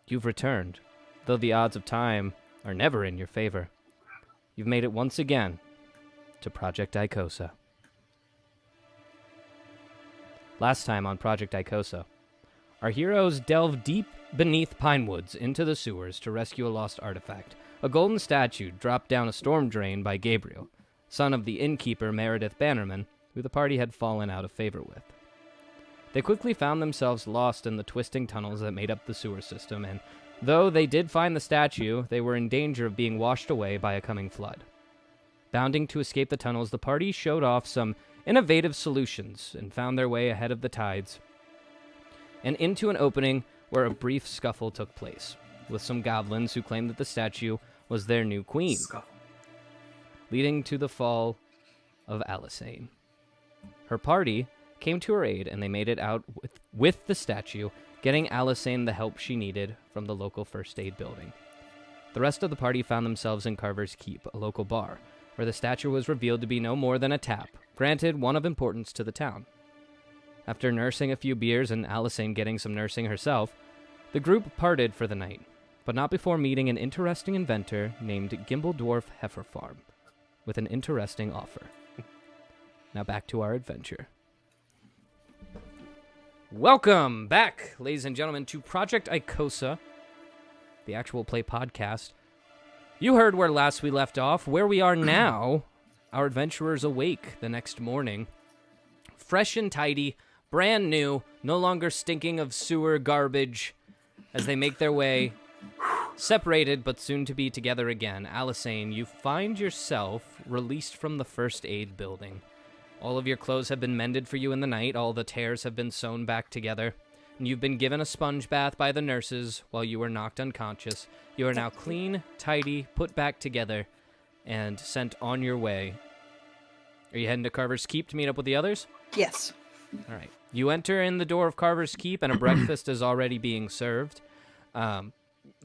You've returned, though the odds of time are never in your favor. You've made it once again to Project Icosa. Last time on Project Icosa, our heroes delve deep beneath pine woods into the sewers to rescue a lost artifact, a golden statue dropped down a storm drain by Gabriel, son of the innkeeper Meredith Bannerman, who the party had fallen out of favor with. They quickly found themselves lost in the twisting tunnels that made up the sewer system, and though they did find the statue, they were in danger of being washed away by a coming flood. Bounding to escape the tunnels, the party showed off some innovative solutions and found their way ahead of the tides and into an opening where a brief scuffle took place, with some goblins who claimed that the statue was their new queen, leading to the fall of Alisane. Her party came to her aid, and they made it out with the statue, getting Alisane the help she needed from the local first aid building. The rest of the party found themselves in Carver's Keep, a local bar, where the statue was revealed to be no more than a tap, granted one of importance to the town. After nursing a few beers and Alisane getting some nursing herself, the group parted for the night, but not before meeting an interesting inventor named Gimble Dwarf Heiferfarm, with an interesting offer. Now back to our adventure. Welcome back, ladies and gentlemen, to Project Icosa, the actual play podcast. You heard where last we left off. Where we are now, our adventurers awake the next morning, fresh and tidy, brand new, no longer stinking of sewer garbage, as they make their way, separated but soon to be together again. Alisane, you find yourself released from the first aid building. All of your clothes have been mended for you in the night, all the tears have been sewn back together, and you've been given a sponge bath by the nurses while you were knocked unconscious. You are now clean, tidy, put back together, and sent on your way. Are you heading to Carver's Keep to meet up with the others? Yes. All right. You enter in the door of Carver's Keep, and a breakfast is already being served.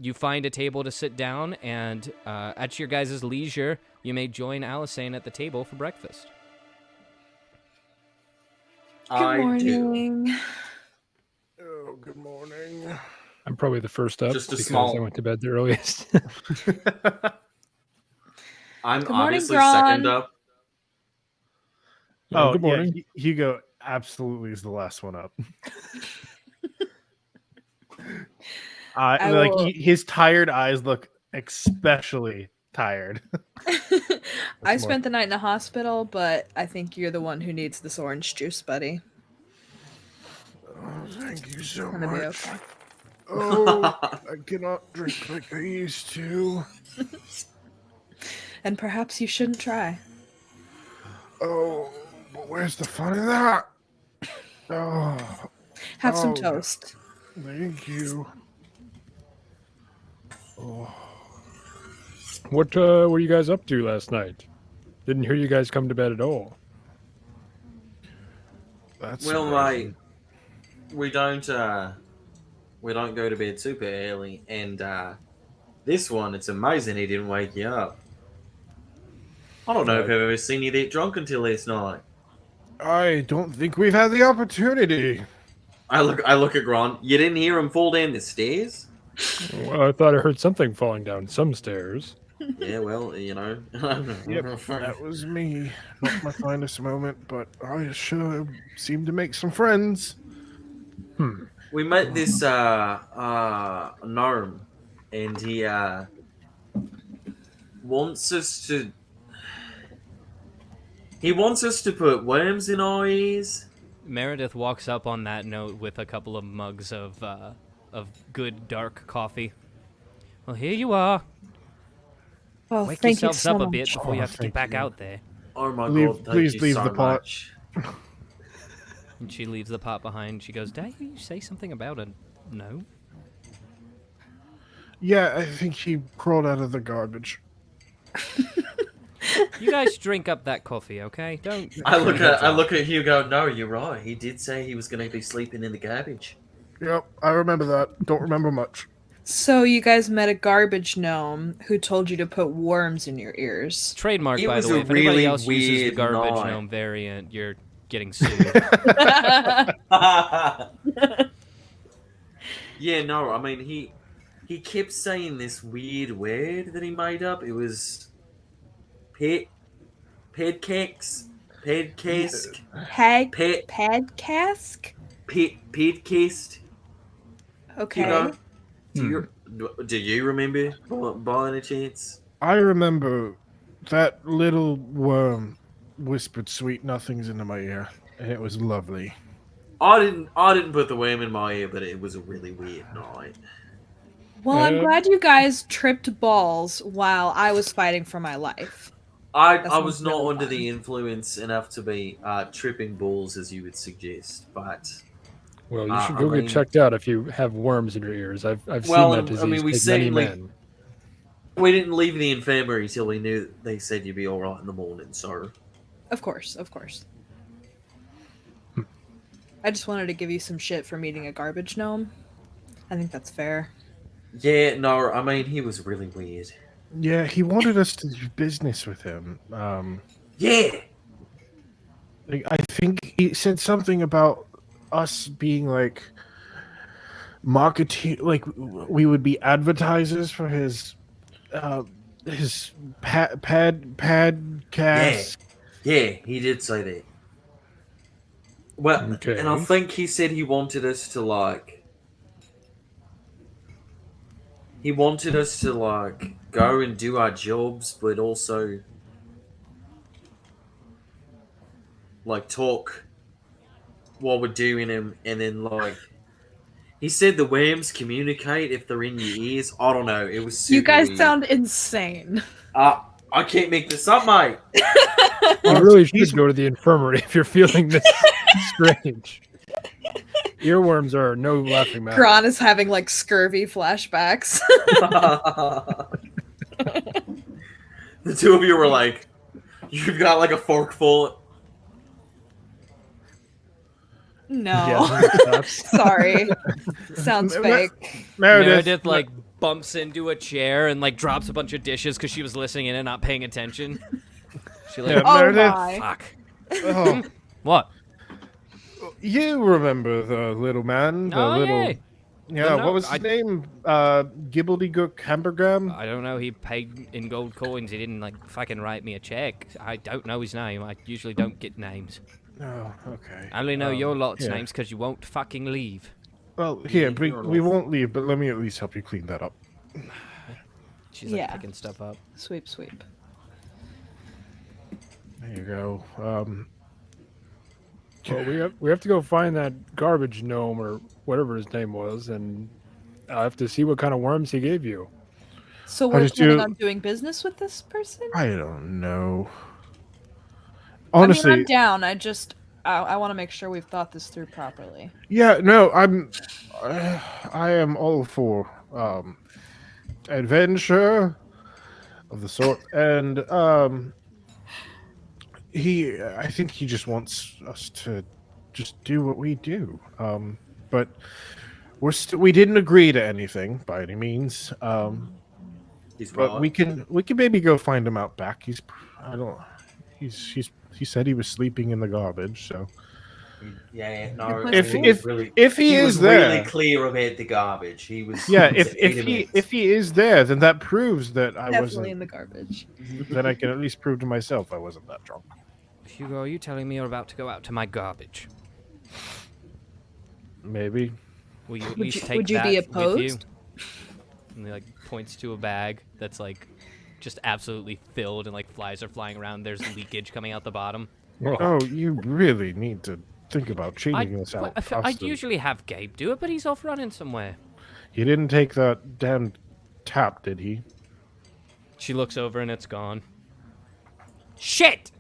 You find a table to sit down, and at your guys' leisure, you may join Alisane at the table for breakfast. Good morning. Oh, good morning. I'm probably the first up Just a because small- I went to bed the earliest. I'm Good morning, obviously Gron. second up. Oh, good morning. Yeah, Hugo absolutely is the last one up. His tired eyes look especially tired. I spent the night in a hospital, but I think you're the one who needs this orange juice, buddy. Oh, thank you so Gonna be much. okay. Oh, I cannot drink like I used to. And perhaps you shouldn't try. Oh, but where's the fun of that? Oh, Have some Oh. toast. thank you. Oh, What were you guys up to last night? Didn't hear you guys come to bed at all. that's Well, surprising. mate, we don't go to bed super early, and this one, it's amazing he didn't wake you up. I don't know if I've ever seen you that drunk until last night. I don't think we've had the opportunity. I look at Gron. You didn't hear him fall down the stairs? Well, I thought I heard something falling down some stairs. Yeah, well, you know. Yep, that was me. Not my finest moment, but I sure seemed to make some friends. We met this gnome, and he wants us to. He wants us to put worms in our ears. Meredith walks up on that note with a couple of mugs of good dark coffee. Well, here you are. Oh, Wake thank you yourselves so up a much. bit before you Oh, have to get thank back you. out there. Oh my Leave- god! please Thank you leave so the pot. much. And she leaves the pot behind. She goes, "Did you say something about a no?" Yeah, I think he crawled out of the garbage. You guys drink up that coffee, okay? Don't. I look at Hugo. No, you're right. He did say he was going to be sleeping in the garbage. Yep, I remember that. Don't remember much. So you guys met a garbage gnome who told you to put worms in your ears. Trademark, It by was the way. a If anybody really else uses the weird garbage night. gnome variant, you're getting sued. Yeah, no, I mean he kept saying this weird word that he made up. It was pedcask, pedcask, pet, Padcask? pedcast. Okay. Hugo, do you remember by any chance? I remember that little worm whispered sweet nothings into my ear, and it was lovely. I didn't put the worm in my ear, but it was a really weird night. Well, I'm glad you guys tripped balls while I was fighting for my life. I was not really under fun. the influence enough to be tripping balls as you would suggest, but Well, you should go get checked out if you have worms in your ears. I've seen that disease we take many certainly men. we didn't leave the infirmary till we knew they said you'd be all right in the morning. So, Of course. I just wanted to give you some shit for meeting a garbage gnome. I think that's fair. yeah, no, I mean he was really weird. Yeah, he wanted us to do business with him. Yeah, I think he said something about us being like marketing, like we would be advertisers for his padcast. yeah, he did say that. Well, Okay. and I think he said he wanted us to go and do our jobs, but also like talk while we're doing them, and then he said the worms communicate if they're in your ears. I don't know. It was super You guys weird. sound insane. I can't make this up, mate. You really should go to the infirmary if you're feeling this strange. Earworms are no laughing matter. Gron is having like scurvy flashbacks. The two of you were like, you've got like a fork full. No. Yeah, Sorry. Sounds fake. Meredith like bumps into a chair and like drops a bunch of dishes because she was listening in and not paying attention. She like, Oh Meredith. my. fuck. Oh, What? you remember the little man? The Oh, little. yeah. Yeah, Well, no, what was his name? Gibbledygook Hamburgam? I don't know. He paid in gold coins. He didn't like fucking write me a check. I don't know his name. I usually don't get names. Oh, okay. I only know your lot's yeah. names because you won't fucking leave. Well, here, you're we lost. won't leave, but let me at least help you clean that up. She's like Yeah. picking stuff up. Sweep. There you go. Well, we have to go find that garbage gnome or whatever his name was, and I'll have to see what kind of worms he gave you. So How we're did planning you- on doing business with this person? I don't know. Honestly, I mean, I'm down. I want to make sure we've thought this through properly. yeah, no, I am all for adventure of the sort, and I think he just wants us to just do what we do. But we didn't agree to anything by any means. He's But right. we can maybe go find him out back. He said he was sleeping in the garbage, so Yeah, no. If- he was really, if he was is there, really clear about the garbage. He was. yeah, he was adamant. if he is there, then that proves that I Definitely in wasn't. the garbage. Then I can at least prove to myself I wasn't that drunk. Hugo, are you telling me you're about to go out to my garbage? Maybe. Will you at Would least you- take would you that be with you? opposed? And he like points to a bag that's like just absolutely filled and like flies are flying around. There's leakage coming out the bottom. Oh, you really need to think about changing this out. I'd faster. usually have Gabe do it, but he's off running somewhere. He didn't take that damn tap, did he? She looks over and it's gone. Shit!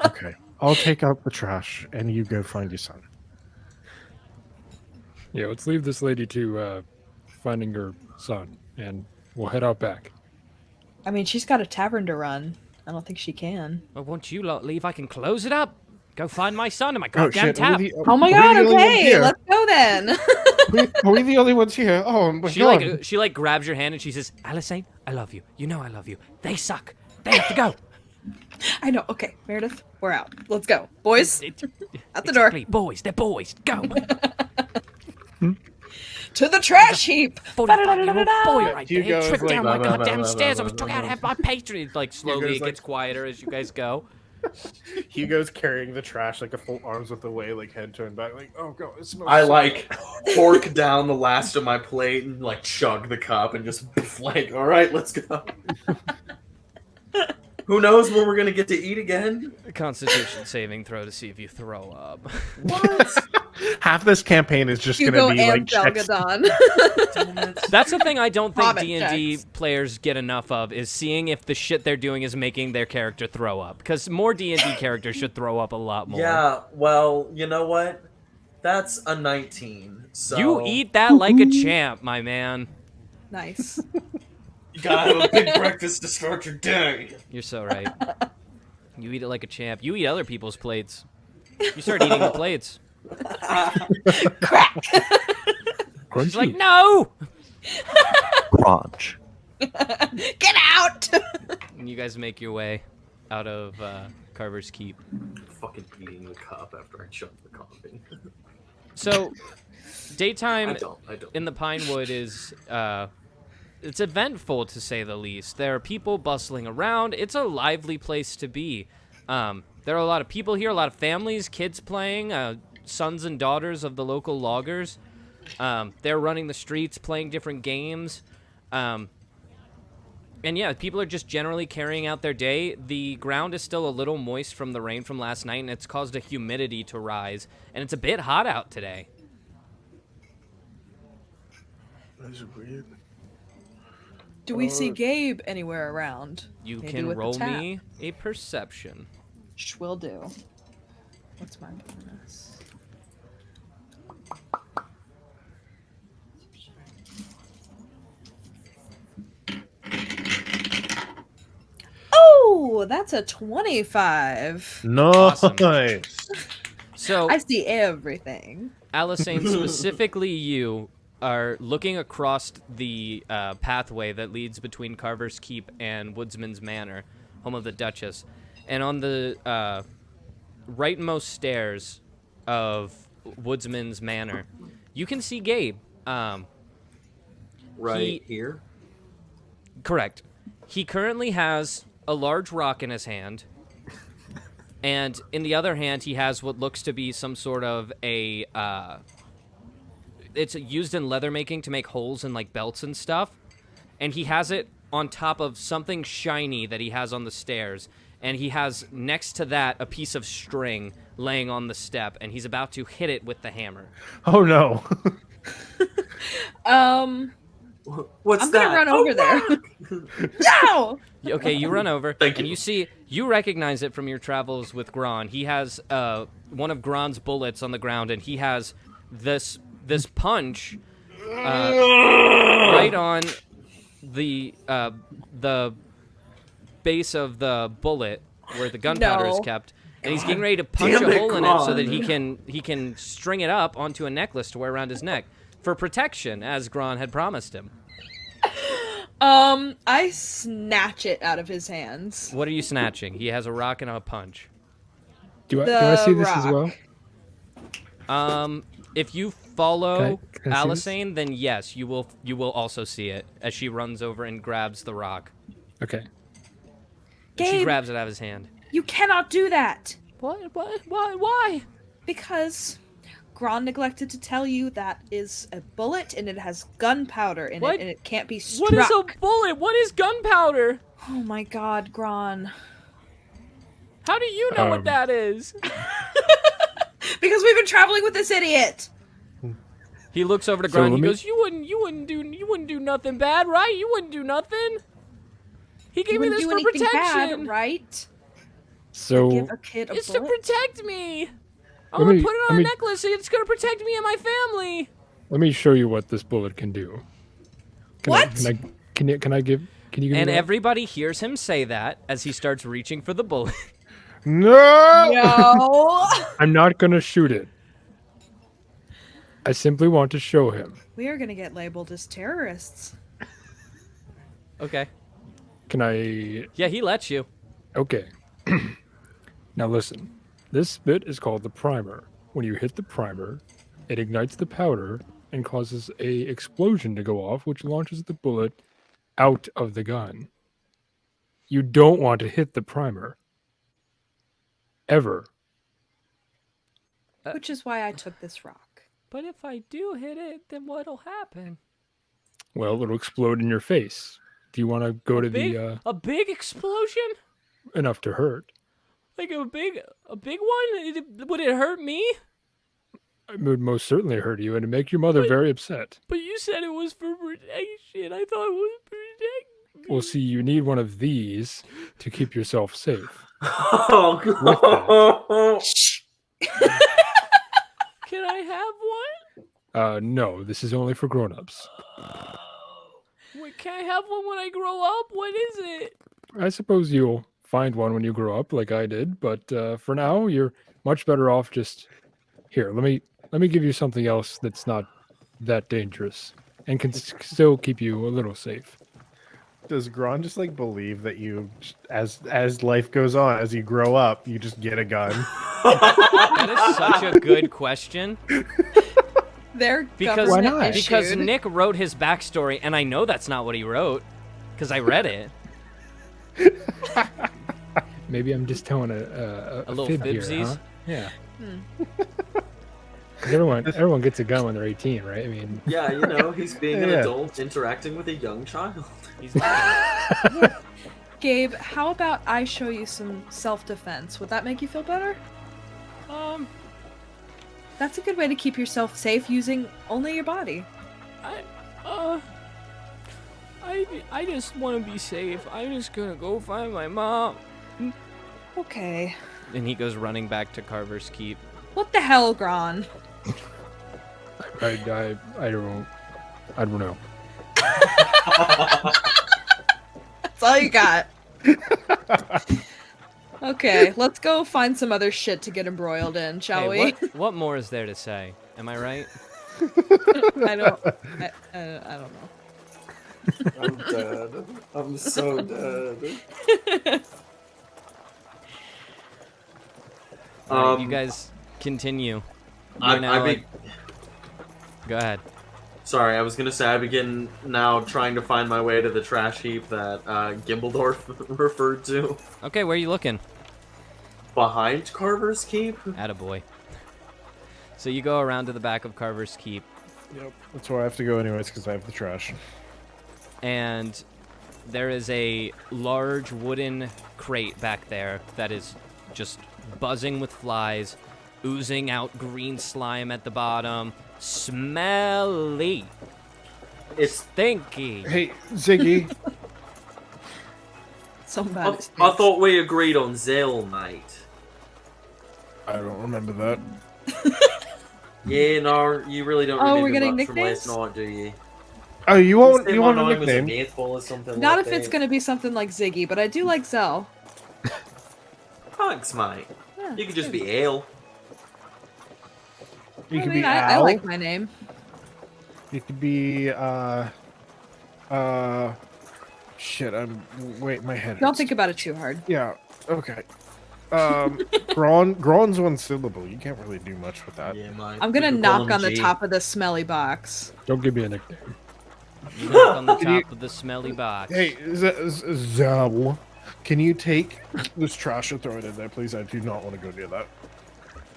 Okay, I'll take out the trash, and you go find your son. Yeah, let's leave this lady to finding her son, and we'll head out back. I mean, she's got a tavern to run. I don't think she can. Well, once you lot leave, I can close it up. Go find my son and my Oh goddamn shit! tap. Oh my god, okay, let's go then. Are we the only ones here? Oh my god! She like grabs your hand and she says, "Alisane, I love you. You know I love you. They suck. They have to go." I know, okay, Meredith, we're out. Let's go. Boys, It- out the door. exactly. Boys, they're boys. Go. To the trash heap! Boy right there. Hugo's Tripped like, down my blah, blah, goddamn blah, stairs. blah, I took blah, out blah. half my pastry. Like slowly Hugo's it gets like- quieter as you guys go. Hugo's carrying the trash like a full arms width away, like head turned back, like, oh god, it smells. I so like fork down the last of my plate and like chug the cup and just like, all right, let's go. Who knows when we're gonna get to eat again? Constitution saving throw to see if you throw up. What? Half this campaign is just Hugo gonna be like and checks. Zelgadon. That's the thing I don't think Vomit D&D checks. players get enough of is seeing if the shit they're doing is making their character throw up. Because more D&D characters should throw up a lot more. Yeah, well, you know what? That's a 19. So You eat that like a champ, my man. Nice. You gotta have a big breakfast to start your day. You're so right. You eat it like a champ. You eat other people's plates. You start eating the plates. Crack! She's Crunchy. like, no! Crunch. Get out! And you guys make your way out of Carver's Keep. Fucking eating the cup after I chugged the coffee. So, daytime I don't. in the Pinewood is it's eventful to say the least. There are people bustling around. It's a lively place to be. There are a lot of people here, a lot of families, kids playing, sons and daughters of the local loggers. They're running the streets, playing different games. And yeah, people are just generally carrying out their day. The ground is still a little moist from the rain from last night, and it's caused a humidity to rise. And it's a bit hot out today. That's weird. Do we see Gabe anywhere around? You Maybe can with the roll tap. me a perception. Will do. What's my bonus? Oh, that's a 25. Nice. Awesome. So, I see everything. Alisane, specifically you are looking across the pathway that leads between Carver's Keep and Woodsman's Manor, home of the Duchess. And on the rightmost stairs of Woodsman's Manor, you can see Gabe. Right here? Correct. He currently has a large rock in his hand, and in the other hand, he has what looks to be some sort of a... it's used in leather making to make holes in, like, belts and stuff. And he has it on top of something shiny that he has on the stairs. And he has, next to that, a piece of string laying on the step, and he's about to hit it with the hammer. Oh no. What's I'm that? gonna run over there. No! Okay, you run over, Thank and you. you recognize it from your travels with Gron. He has one of Gron's bullets on the ground, and he has this punch right on the base of the bullet where the gunpowder is No. kept, and he's getting ready to punch damn a it, hole in it so Gron. that he can string it up onto a necklace to wear around his neck for protection, as Gron had promised him. I snatch it out of his hands. What are you snatching? He has a rock and a punch. Do I The see this as rock. well? If you follow Can I see this? Alisane, then yes, you will also see it as she runs over and grabs the rock. Okay. And she Gabe, grabs it out of his hand. you cannot do that. What? Why? Because Gron neglected to tell you that is a bullet and it has gunpowder in What? it and it can't be struck. What is a bullet? What is gunpowder? Oh my god, Gron. How do you know what that is? Because we've been traveling with this idiot. He looks over to So Gron. let He me- goes, "You wouldn't do nothing bad, right? You wouldn't do nothing. He You gave me wouldn't this do for anything protection. bad, right? So Give a kid a It's to bullet. protect me. I'm Let gonna me- put it let on a me- necklace. It's gonna protect me and my family." let me show you what this bullet can do. What? Can you give me And that? everybody hears him say that as he starts reaching for the bullet. No. No. I'm not gonna shoot it. I simply want to show him. We are gonna get labeled as terrorists. Okay. Can I? Yeah, he lets you. Okay. Now listen. This bit is called the primer. When you hit the primer, it ignites the powder and causes a explosion to go off, which launches the bullet out of the gun. You don't want to hit the primer. Ever. Which is why I took this rock. But if I do hit it, then what'll happen? Well, it'll explode in your face. Do you want to go to the A big explosion? enough to hurt? Like a big one? Would it hurt me? It would most certainly hurt you and it'd make your mother very upset. But you said it was for protection. I thought it was protection. Well, see, you need one of these to keep yourself safe. Oh, Can I have one? No, this is only for grown-ups. Wait, can I have one when I grow up? What is it? I suppose you'll find one when you grow up, like I did. But for now, you're much better off just here. Let me give you something else that's not that dangerous and can still keep you a little safe. Does Gron just like believe that you, as life goes on, as you grow up, you just get a gun? That is such a good question. They're Because Why not? Because Nick wrote his backstory, and I know that's not what he wrote, because I read it. Maybe I'm just telling a little fib here, fibsies? huh? Yeah. 'Cause everyone gets a gun when they're 18, right? I mean, yeah, you know, he's being an Yeah. adult interacting with a young child. He's lying. Gabe, how about I show you some self-defense? Would that make you feel better? That's a good way to keep yourself safe using only your body. I just want to be safe. I'm just gonna go find my mom. Okay. And he goes running back to Carver's Keep. What the hell, Gron? I don't know. That's all you got. Okay, let's go find some other shit to get embroiled in, shall Hey, we? what more is there to say? Am I right? I don't know. I'm dead. I'm so dead. All right, you guys continue. You're now, Go ahead. Sorry, I was gonna say I begin now trying to find my way to the trash heap that Gimbledorf referred to. Okay, where are you looking? Behind Carver's Keep? Attaboy. So you go around to the back of Carver's Keep, Yep. That's where I have to go anyways, because I have the trash. and there is a large wooden crate back there that is just buzzing with flies, oozing out green slime at the bottom. Smelly. It's. Stinky. Hey, Ziggy. So bad. I, it stinks. I thought we agreed on Zell, mate. I don't remember that. Yeah, no, you really don't Oh, remember we're getting much from last nicknames? night, do you? Oh, you want said you my want a name was nickname? Mouthful or something Not like if it's that. gonna be something like Ziggy, but I do like Zell. Thanks, mate. Yeah, You could just be Ale. You I could mean, be I Al. like my name. You could be shit. Wait, my head. Don't hurts. think about it too hard. Yeah. Okay. Gron's one syllable. You can't really do much with that. Yeah, mate. I'm gonna We could call knock him on the G. top of the smelly box. Don't give me a nickname. You knock on the Can you- top of the smelly box. Hey, Zal, can you take this trash and throw it in there, please? I do not want to go near that.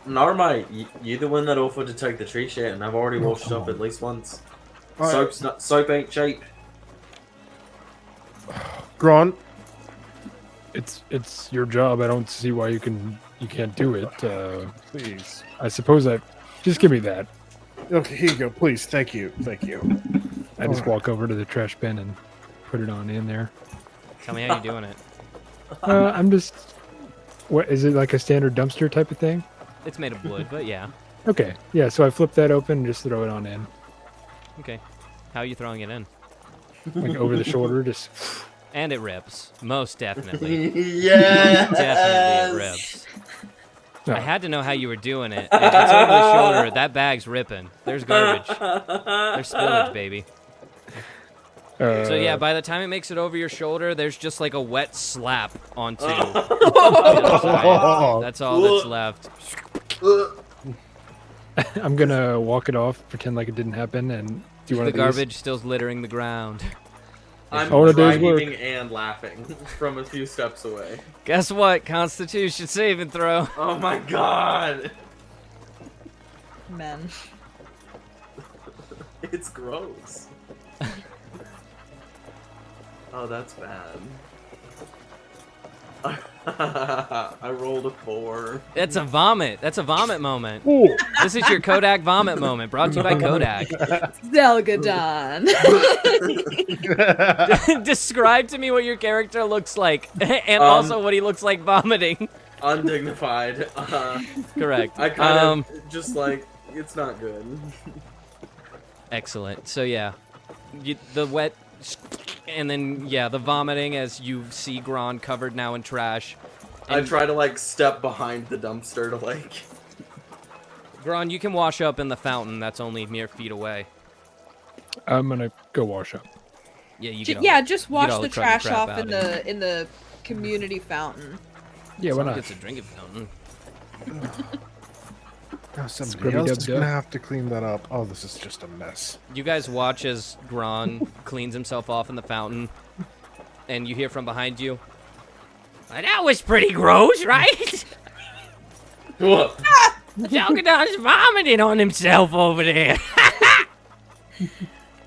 No, mate. You're the one that offered to take the tree shit, and I've already washed up at least once. Alright. Soap ain't cheap. Gron, It's your job. I don't see why you can't do it. please. I suppose just give me that. Okay, here you go. Please, thank you. Thank you. I just Alright. walk over to the trash bin and put it on in there. Tell me how you're doing it. I'm just. What is it, like a standard dumpster type of thing? It's made of wood, but yeah. Okay, yeah. So I flip that open and just throw it on in, Okay. How are you throwing it in? like over the shoulder. Just And it rips. Most definitely. Yeah. Definitely it rips. No. I had to know how you were doing it. If it's over the shoulder, that bag's ripping. There's garbage. There's spillage, baby. So yeah, by the time it makes it over your shoulder, there's just like a wet slap onto the other side. That's all that's left. I'm gonna walk it off, pretend like it didn't happen, and do one The of these. garbage still's littering the ground. I'm Oh, a dry day's work. heaving and laughing from a few steps away. Guess what? Constitution saving throw. Oh my god! Men. It's gross. Oh, that's bad. I rolled a 4. That's a vomit. That's a vomit moment. Ooh. This is your Kodak vomit moment, brought to you by Kodak. Zelgadon. Describe to me what your character looks like, and also what he looks like vomiting. Undignified. Correct. I kind of just like, it's not good. Excellent. So yeah, the wet, and then yeah, the vomiting as you see Gron covered now in trash. I And try to like step behind the dumpster to like. Gron, you can wash up in the fountain. That's only mere feet away. I'm gonna go wash up. Yeah, you get all, Yeah, just get wash all the cruddy trash crap off out in the community fountain. Yeah, why not? It's a drinking fountain. Now somebody Scrubby else dub is dub. gonna have to clean that up. Oh, this is just a mess. You guys watch as Gron cleans himself off in the fountain, and you hear from behind you. That was pretty gross, right? What? Zelgadon's vomiting on himself over there.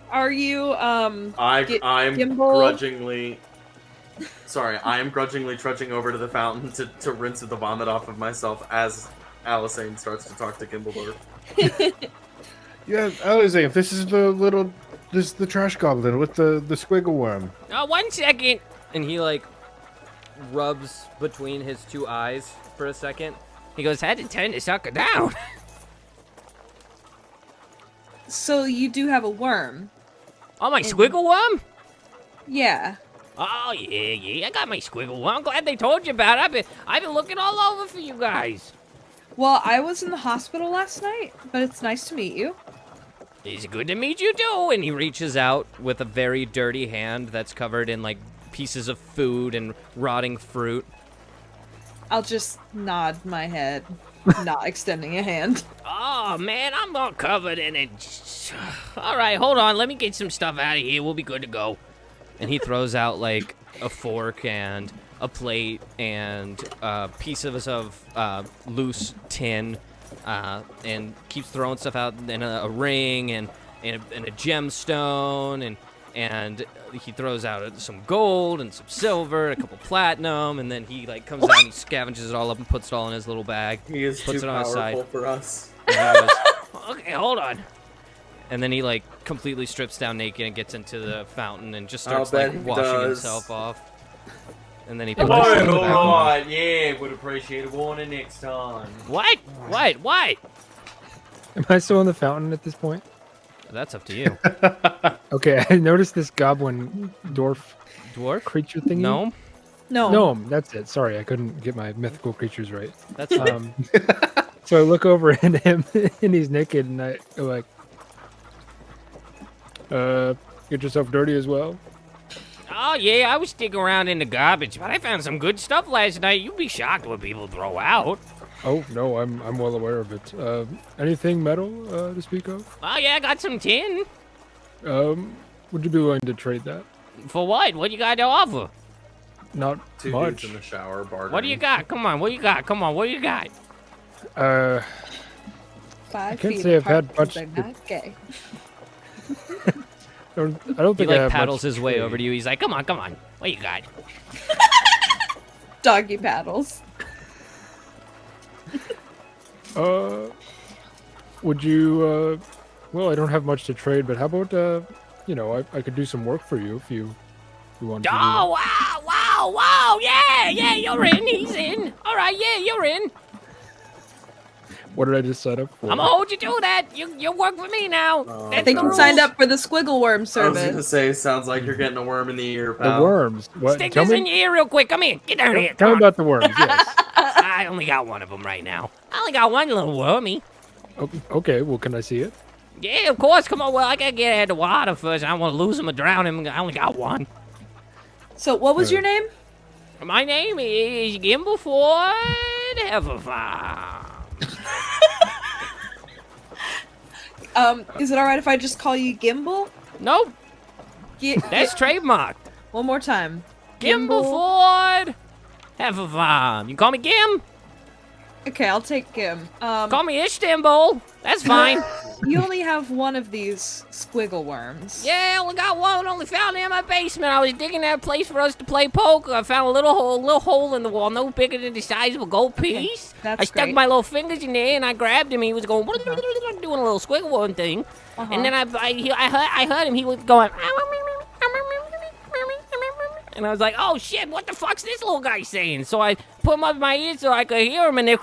Are you I'm Gimbal? grudgingly. Sorry, I am grudgingly trudging over to the fountain to rinse the vomit off of myself as Alisane starts to talk to Gimbledorf. Yeah, Alizane, this is the trash goblin with the squiggle worm. Oh, 1 second. And he like rubs between his two eyes for a second. He goes, had to turn the sucker down. So you do have a worm? Oh, my squiggle worm? Yeah. Oh yeah, I got my squiggle worm. I'm glad they told you about it. I've been looking all over for you guys. Well, I was in the hospital last night, but it's nice to meet you. It's good to meet you too. And he reaches out with a very dirty hand that's covered in like pieces of food and rotting fruit. I'll just nod my head, not extending a hand. Oh man, I'm all covered in it. All right, hold on. Let me get some stuff out of here. We'll be good to go. And he throws out like a fork and a plate and pieces of loose tin, and keeps throwing stuff out, and a ring and a gemstone, and he throws out some gold and some silver, a couple platinum, and then he like comes down and he scavenges it all up and puts it all in his little bag. He is Puts too it on his powerful side. for us. And he goes, okay, hold on. And then he like completely strips down naked and gets into the fountain and just starts bet like he washing does. himself off. And then he Oh, puts his all stuff back on. alright, yeah, would appreciate a warning next time. What? What? Am I still in the fountain at this point? That's up to you. Okay, I noticed this goblin dwarf Dwarf? creature thingy. Gnome? No. Gnome, that's it. Sorry, I couldn't get my mythical creatures right. That's So I look over at him, and he's naked, and I go like, get yourself dirty as well. Oh yeah, I was sticking around in the garbage, but I found some good stuff last night. You'd be shocked what people throw out. Oh no, I'm well aware of it. Anything metal to speak of? Oh yeah, I got some tin. Would you be willing to trade that? For what? What you got to offer? Not Two much. dudes in the shower bargaining. What do you got? Come on, what you got? Come on, what you got? 5 can't feet say I've apart had much because they're not gay. I don't He think I like have paddles much his way trade. over to you. He's like, come on, what you got? Doggy paddles. Would you? Well, I don't have much to trade, but how about I could do some work for you if you want to. Oh, wow, yeah, you're in, he's in. All right, yeah, you're in. What did I just sign up for? I'm gonna hold you to that. You work for me now. I think you signed up for the squiggle worm I was gonna service. say, sounds like you're getting a worm in the ear, The pal. worms. What? Stick Tell this in me. your ear real quick. Come here, get down here. Tell me Come on. about the worms. Yes. I only got one of them right now. I only got one little wormy. Okay. Well, can I see it? Yeah, of course. Come on. Well, I gotta get out of the water first. I don't want to lose him or drown him. I only got one. So, what was your name? My name is Gimbleford Everfarm. Is it alright if I just call you Gimbal? Nope, Gi- that's trademarked. One more time. Gimbal Ford. Have a fun. You call me Gim? Okay, I'll take Gim. Call me Istanbul. That's fine. You only have one of these squiggle worms. Yeah, I only got one. Only found it in my basement. I was digging out a place for us to play poker. I found a little hole in the wall, no bigger than the size of a gold piece. That's I stuck great. my little fingers in there and I grabbed him. He was going doing a little squiggle worm thing, and then I heard him. He was going. And I was like, oh shit, what the fuck's this little guy saying? So I put him up my ear so I could hear him, and then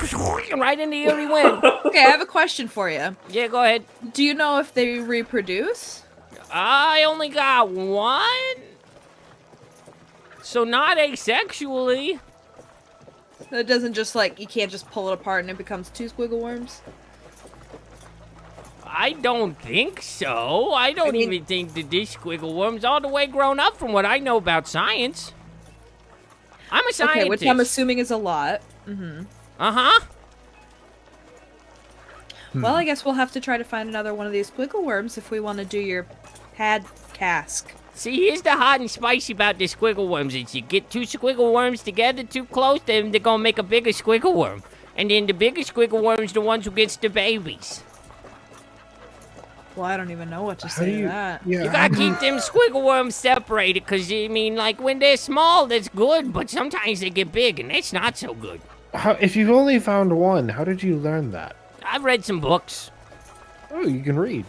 right in the ear he went. Okay, I have a question for you. Yeah, go ahead. Do you know if they reproduce? I only got one. So not asexually. It doesn't just like, you can't just pull it apart and it becomes two squiggle worms? I don't think so. I don't even think that this squiggle worm's all the way grown up from what I know about science. I'm a scientist. Okay, which I'm assuming is a lot. Mm-hmm. Uh-huh. Well, I guess we'll have to try to find another one of these squiggle worms if we want to do your pad cask. See, here's the hot and spicy about the squiggle worms. Is you get two squiggle worms together too close, then they're gonna make a bigger squiggle worm. And then the bigger squiggle worm's the ones who gets the babies. Well, I don't even know what to say to that. You gotta keep them squiggle worms separated, because, I mean, like, when they're small, that's good, but sometimes they get big, and that's not so good. If you've only found one, how did you learn that? I've read some books. Oh, you can read.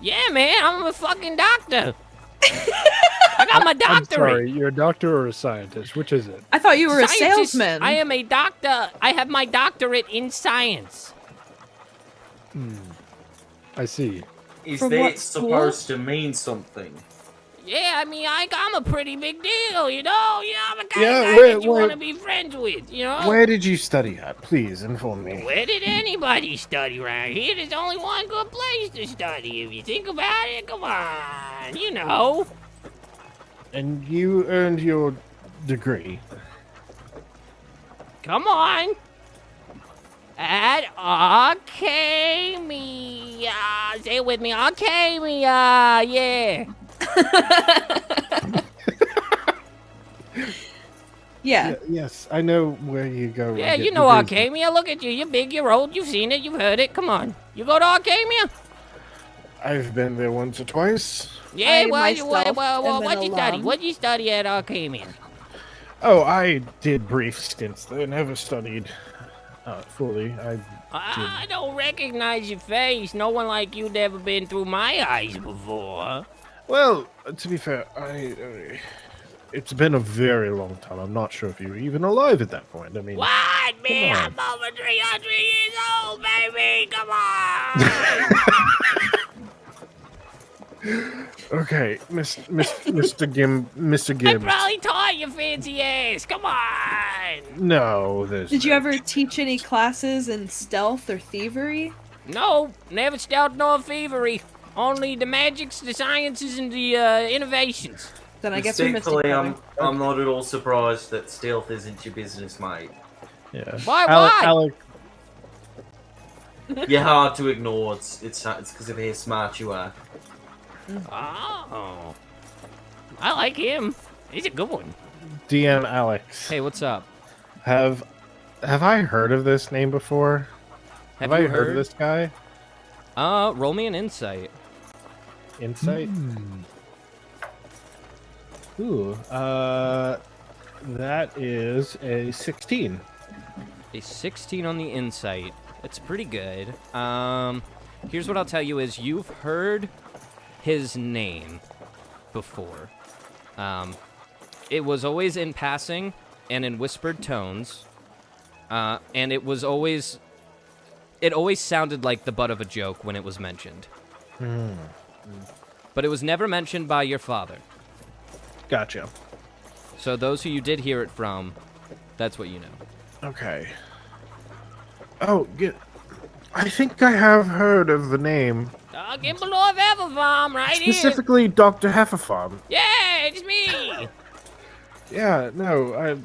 Yeah, man, I'm a fucking doctor. I got my I'm doctorate. sorry, you're a doctor or a scientist? Which is it? I thought you were Scientist. a salesman. I am a doctor. I have my doctorate in science. I see. Is From that what school? supposed to mean something? Yeah, I mean, I'm a pretty big deal, you know? I'm a kind Yeah, of guy wait, that you wait. want to be friends with, you know? Where did you study at? Please inform me. Where did anybody study around here? There's only one good place to study. If you think about it, come on, you know. And you earned your degree. Come on. At Archemia. Say it with me. Archemia. Yeah. Yeah. Yes, I know where you go. and Yeah, get you know degrees. Archemia. Look at you. You're big, you're old, you've seen it, you've heard it. Come on. You go to Archemia? I've been there once or twice. Yeah, I well, myself am what'd an you study? alum. What'd you study at Archemia? Oh, I did brief stints there. Never studied fully. I don't recognize your face. No one like you'd ever been through my eyes before. Well, to be fair, it's been a very long time. I'm not sure if you were even alive at that point. I mean, What? Me? Come I'm over 300 years old, baby. Come on. okay, Mr. Mr. I Gibbs. probably taught your fancy ass. Come on. No, there's. Did you ever teach any classes in stealth or thievery? No, never stealth nor thievery. Only the magics, the sciences, and the innovations. Then I guess we're missing. Respectfully, I'm not at all surprised that stealth isn't your business, mate. Yeah. Why? Alec, You're hard to ignore. It's because of how smart you are. Oh. I like him. He's a good one. DM Alex. Hey, what's up? Have I heard of this name before? Have I you heard of this guy? Roll me an insight. Insight. Ooh. That is a 16. A 16 on the insight. It's pretty good. Here's what I'll tell you is you've heard his name before. It was always in passing and in whispered tones. And it always sounded like the butt of a joke when it was mentioned. But it was never mentioned by your father. Gotcha. So those who you did hear it from, that's what you know. Okay. Oh, I think I have heard of the name. Gimbal of Everfarm, right here. Specifically, Dr. Hefferfarm. Yeah, it's me. Yeah, no,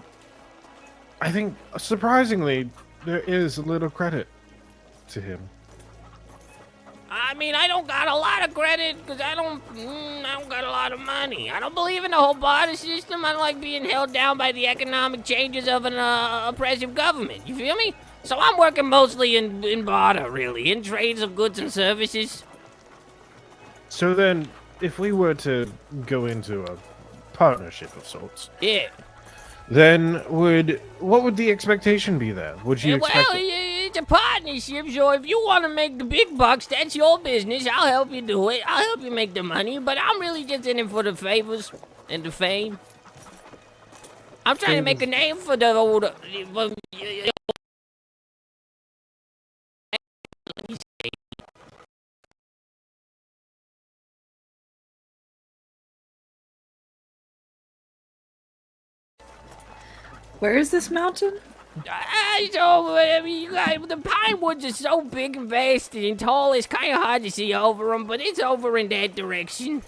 I think, surprisingly, there is a little credit to him. I mean, I don't got a lot of credit because I don't got a lot of money. I don't believe in the whole barter system. I don't like being held down by the economic changes of an oppressive government. You feel me? So I'm working mostly in barter, really, in trades of goods and services. So then, if we were to go into a partnership of sorts, Yeah. then what would the expectation be there? Would you expect? Well, it's a partnership, so if you want to make the big bucks, that's your business. I'll help you do it. I'll help you make the money, but I'm really just in it for the favors and the fame. I'm trying to make a name for the old... Where is this mountain? I mean, you guys, the pine woods are so big and vast and tall, it's kind of hard to see over them, but it's over in that direction.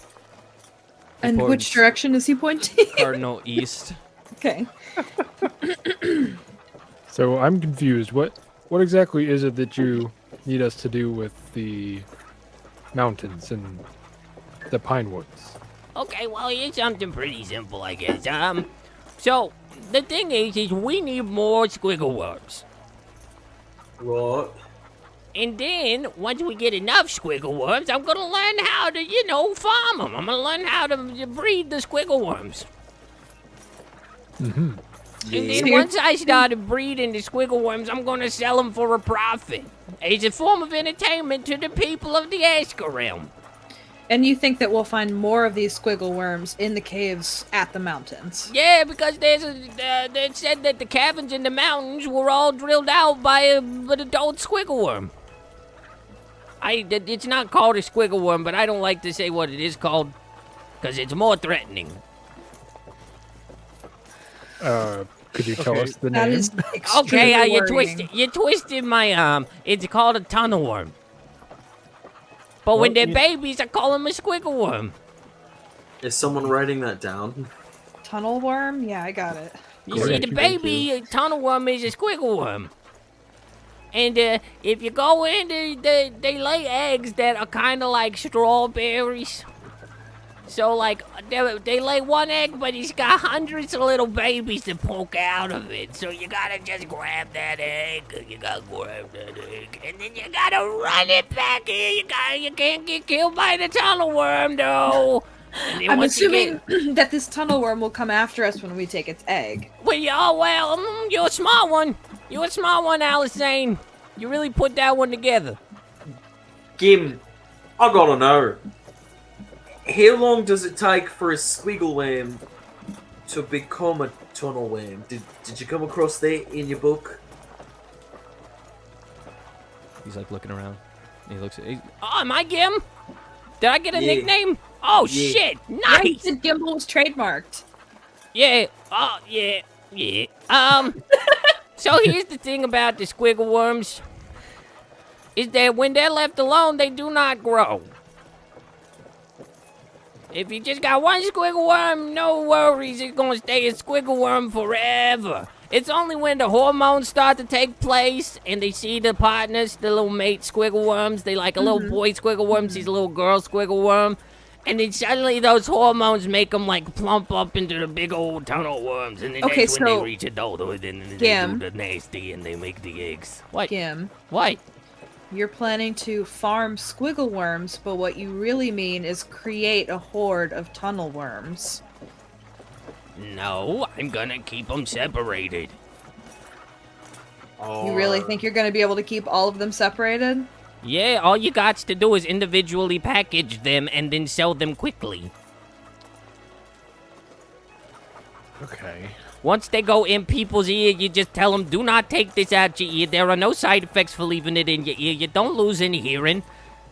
And which direction is he pointing? Cardinal east. Okay. So I'm confused. What exactly is it that you need us to do with the mountains and the pine woods? Okay, well, it's something pretty simple, I guess. So, the thing is we need more squiggle worms. Right. And then, once we get enough squiggle worms, I'm gonna learn how to, farm them. I'm gonna learn how to breed the squiggle worms. Mm-hmm. And then once I started breeding the squiggle worms, I'm gonna sell them for a profit. It's a form of entertainment to the people of the Asker realm. And you think that we'll find more of these squiggle worms in the caves at the mountains? Yeah, because they said that the caverns in the mountains were all drilled out by an adult squiggle worm. It's not called a squiggle worm, but I don't like to say what it is called, because it's more threatening. Could you tell us the That name? is Okay, extremely you twisted my arm. It's called a tunnel worm. But when they're babies, I call them a squiggle worm. Is someone writing that down? Tunnel worm? Yeah, I got it. You see, the baby tunnel worm is a squiggle worm. And if you go in, they lay eggs that are kind of like strawberries. So, like, they lay one egg, but he's got hundreds of little babies that poke out of it. So you gotta just grab that egg, and then you gotta run it back in. You can't get killed by the tunnel worm, though. I'm assuming that this tunnel worm will come after us when we take its egg. Well, you're a smart one. You're a smart one, Alisane. You really put that one together. Gim, I gotta know. How long does it take for a squiggle worm to become a tunnel worm? Did you come across that in your book? He's like looking around. He looks at. Oh, am I Gim? Did I get a Yeah. nickname? Oh Yeah. shit! Yeah, Nice. you said Gimbal was trademarked. Yeah. Oh yeah. Yeah. So here's the thing about the squiggle worms. Is that when they're left alone, they do not grow. If you just got one squiggle worm, no worries, it's gonna stay a squiggle worm forever. It's only when the hormones start to take place and they see the partners, the little mate squiggle worms, they like a little boy squiggle worm sees a little girl squiggle worm, and then suddenly those hormones make them like plump up into the big old tunnel worms, and then Okay, that's when they so- reach adulthood, and then they Gim. do the nasty and they make the eggs. What? Gim, What? you're planning to farm squiggle worms, but what you really mean is create a horde of tunnel worms. No, I'm gonna keep them separated. You really think you're going to be able to keep all of them separated? Yeah, all you got to do is individually package them and then sell them quickly. Okay. Once they go in people's ear, you just tell them, do not take this out your ear. There are no side effects for leaving it in your ear. You don't lose any hearing.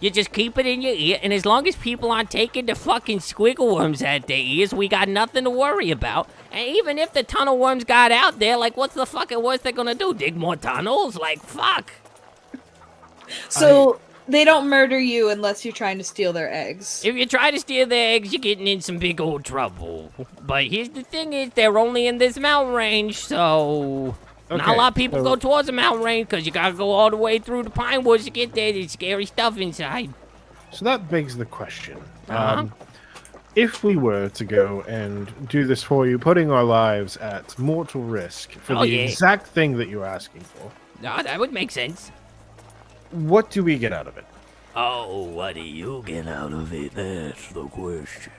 You just keep it in your ear, and as long as people aren't taking the fucking squiggle worms out their ears, we got nothing to worry about. And even if the tunnel worms got out there, like, what's the fucking worst they're gonna do? Dig more tunnels? Like, fuck. So they don't murder you unless you're trying to steal their eggs. If you try to steal their eggs, you're getting in some big old trouble. But here's the thing is, they're only in this mountain range, so... Not a lot of people go towards the mountain range because you gotta go all the way through the pine woods to get there. There's scary stuff inside. So that begs the question. Uh-huh. If we were to go and do this for you, putting our lives at mortal risk for the exact thing that you're asking for, No, that would make sense. what do we get out of it? Oh, what do you get out of it? That's the question.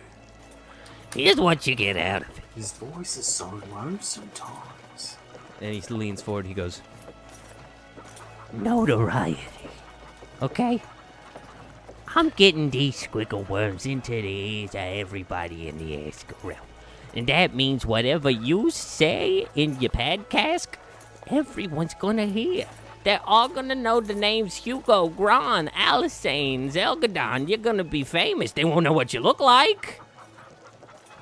Here's what you get out of it. His voice is so low sometimes. And he leans forward. He goes, notoriety. Okay? I'm getting these squiggle worms into the ears of everybody in the Ask realm. And that means whatever you say in your podcast, everyone's gonna hear. They're all gonna know the names Hugo, Gron, Alisane, Zelgadon. You're gonna be famous. They won't know what you look like,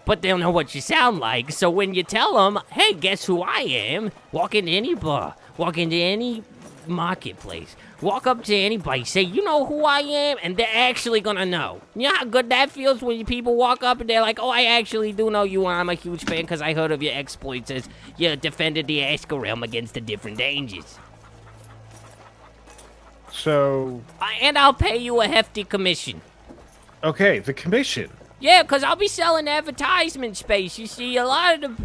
but they'll know what you sound like. So when you tell them, hey, guess who I am? Walk into any bar, walk into any marketplace, walk up to anybody, say, you know who I am? And they're actually gonna know. You know how good that feels when people walk up and they're like, oh, I actually do know you, and I'm a huge fan because I heard of your exploits as you defended the Ask realm against the different dangers. So, And I'll pay you a hefty commission. okay, the commission. Yeah, because I'll be selling advertisement space. You see, a lot of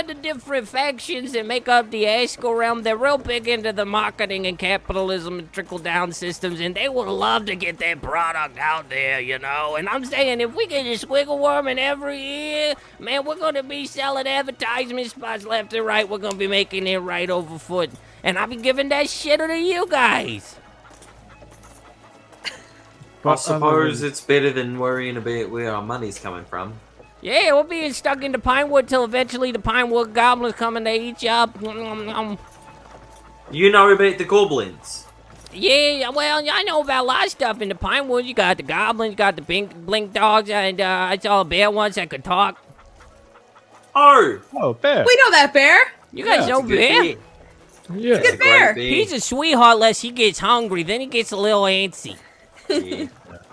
the different factions that make up the Asko realm, they're real big into the marketing and capitalism and trickle-down systems, and they would love to get their product out there, you know? And I'm saying, if we get a squiggle worm in every year, man, we're going to be selling advertisement spots left and right. We're going to be making it right over foot. And I'll be giving that shit to you guys. I suppose it's better than worrying about where our money's coming from. Yeah, we'll be stuck in the Pinewood till eventually the Pinewood goblins come and they eat you up. You know about the goblins? Yeah, well, I know about a lot of stuff in the Pinewood. You got the goblins, you got the blink dogs, and I saw a bear once that could talk. Oh, bear. We know that bear. You guys know Bear? Yeah. It's a good bear. He's a sweetheart unless he gets hungry. Then he gets a little antsy. Yeah.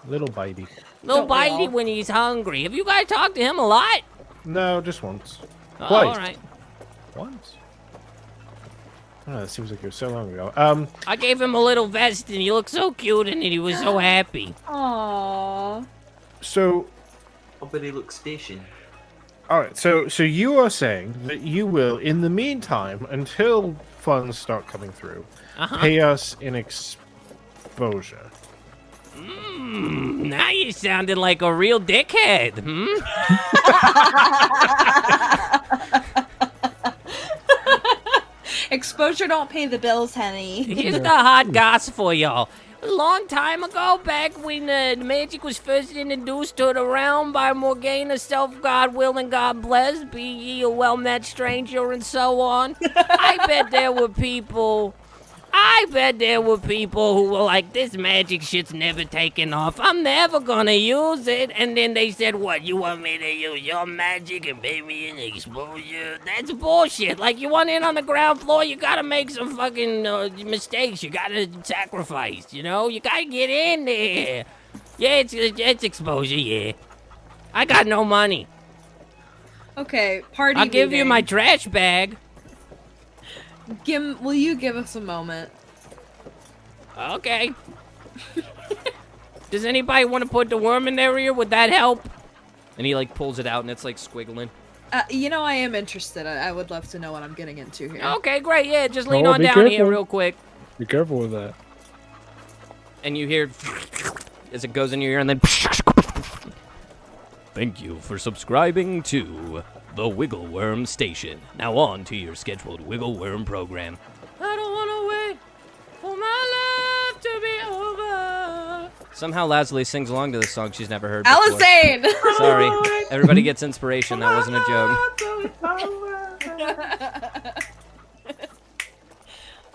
Little bitey. Little Don't we bitey all? when he's hungry. Have you guys talked to him a lot? No, just once. Oh, Twice. all right. Once? Oh, that seems like it was so long ago. I gave him a little vest, and he looked so cute, and he was so happy. Aww. So, I bet he looks station. all right. So you are saying that you will, in the meantime, until funds start coming through, Uh-huh. pay us in exposure. Now you're sounding like a real dickhead, Exposure don't pay the bills, honey. Here's the hot gossip for y'all. A long time ago, back when magic was first introduced to the realm by Morgana, self God will and God bless, be ye a well-met stranger and so on, I bet there were people who were like, this magic shit's never taken off. I'm never gonna use it. And then they said, what, you want me to use your magic and pay me in exposure? That's bullshit. Like, you want in on the ground floor, you gotta make some fucking mistakes. You gotta sacrifice, you know? You gotta get in there. Yeah, it's exposure, yeah. I got no money. Okay, party I'll give you meeting. my trash bag. Will you give us a moment? Okay. Does anybody want to put the worm in their ear? Would that help? And he, like, pulls it out, and it's, like, squiggling. You know, I am interested. I would love to know what I'm getting into here. Okay, great. Yeah, just lean Oh, on be down here careful. real quick. Be careful with that. And you hear as it goes in your ear, and then... Thank you for subscribing to the Wiggle Worm Station. Now on to your scheduled Wiggle Worm program. I don't want to wait for my life to be over. Somehow Leslie sings along to this song she's never heard before. Alisane! Sorry. Everybody gets inspiration. That wasn't a joke.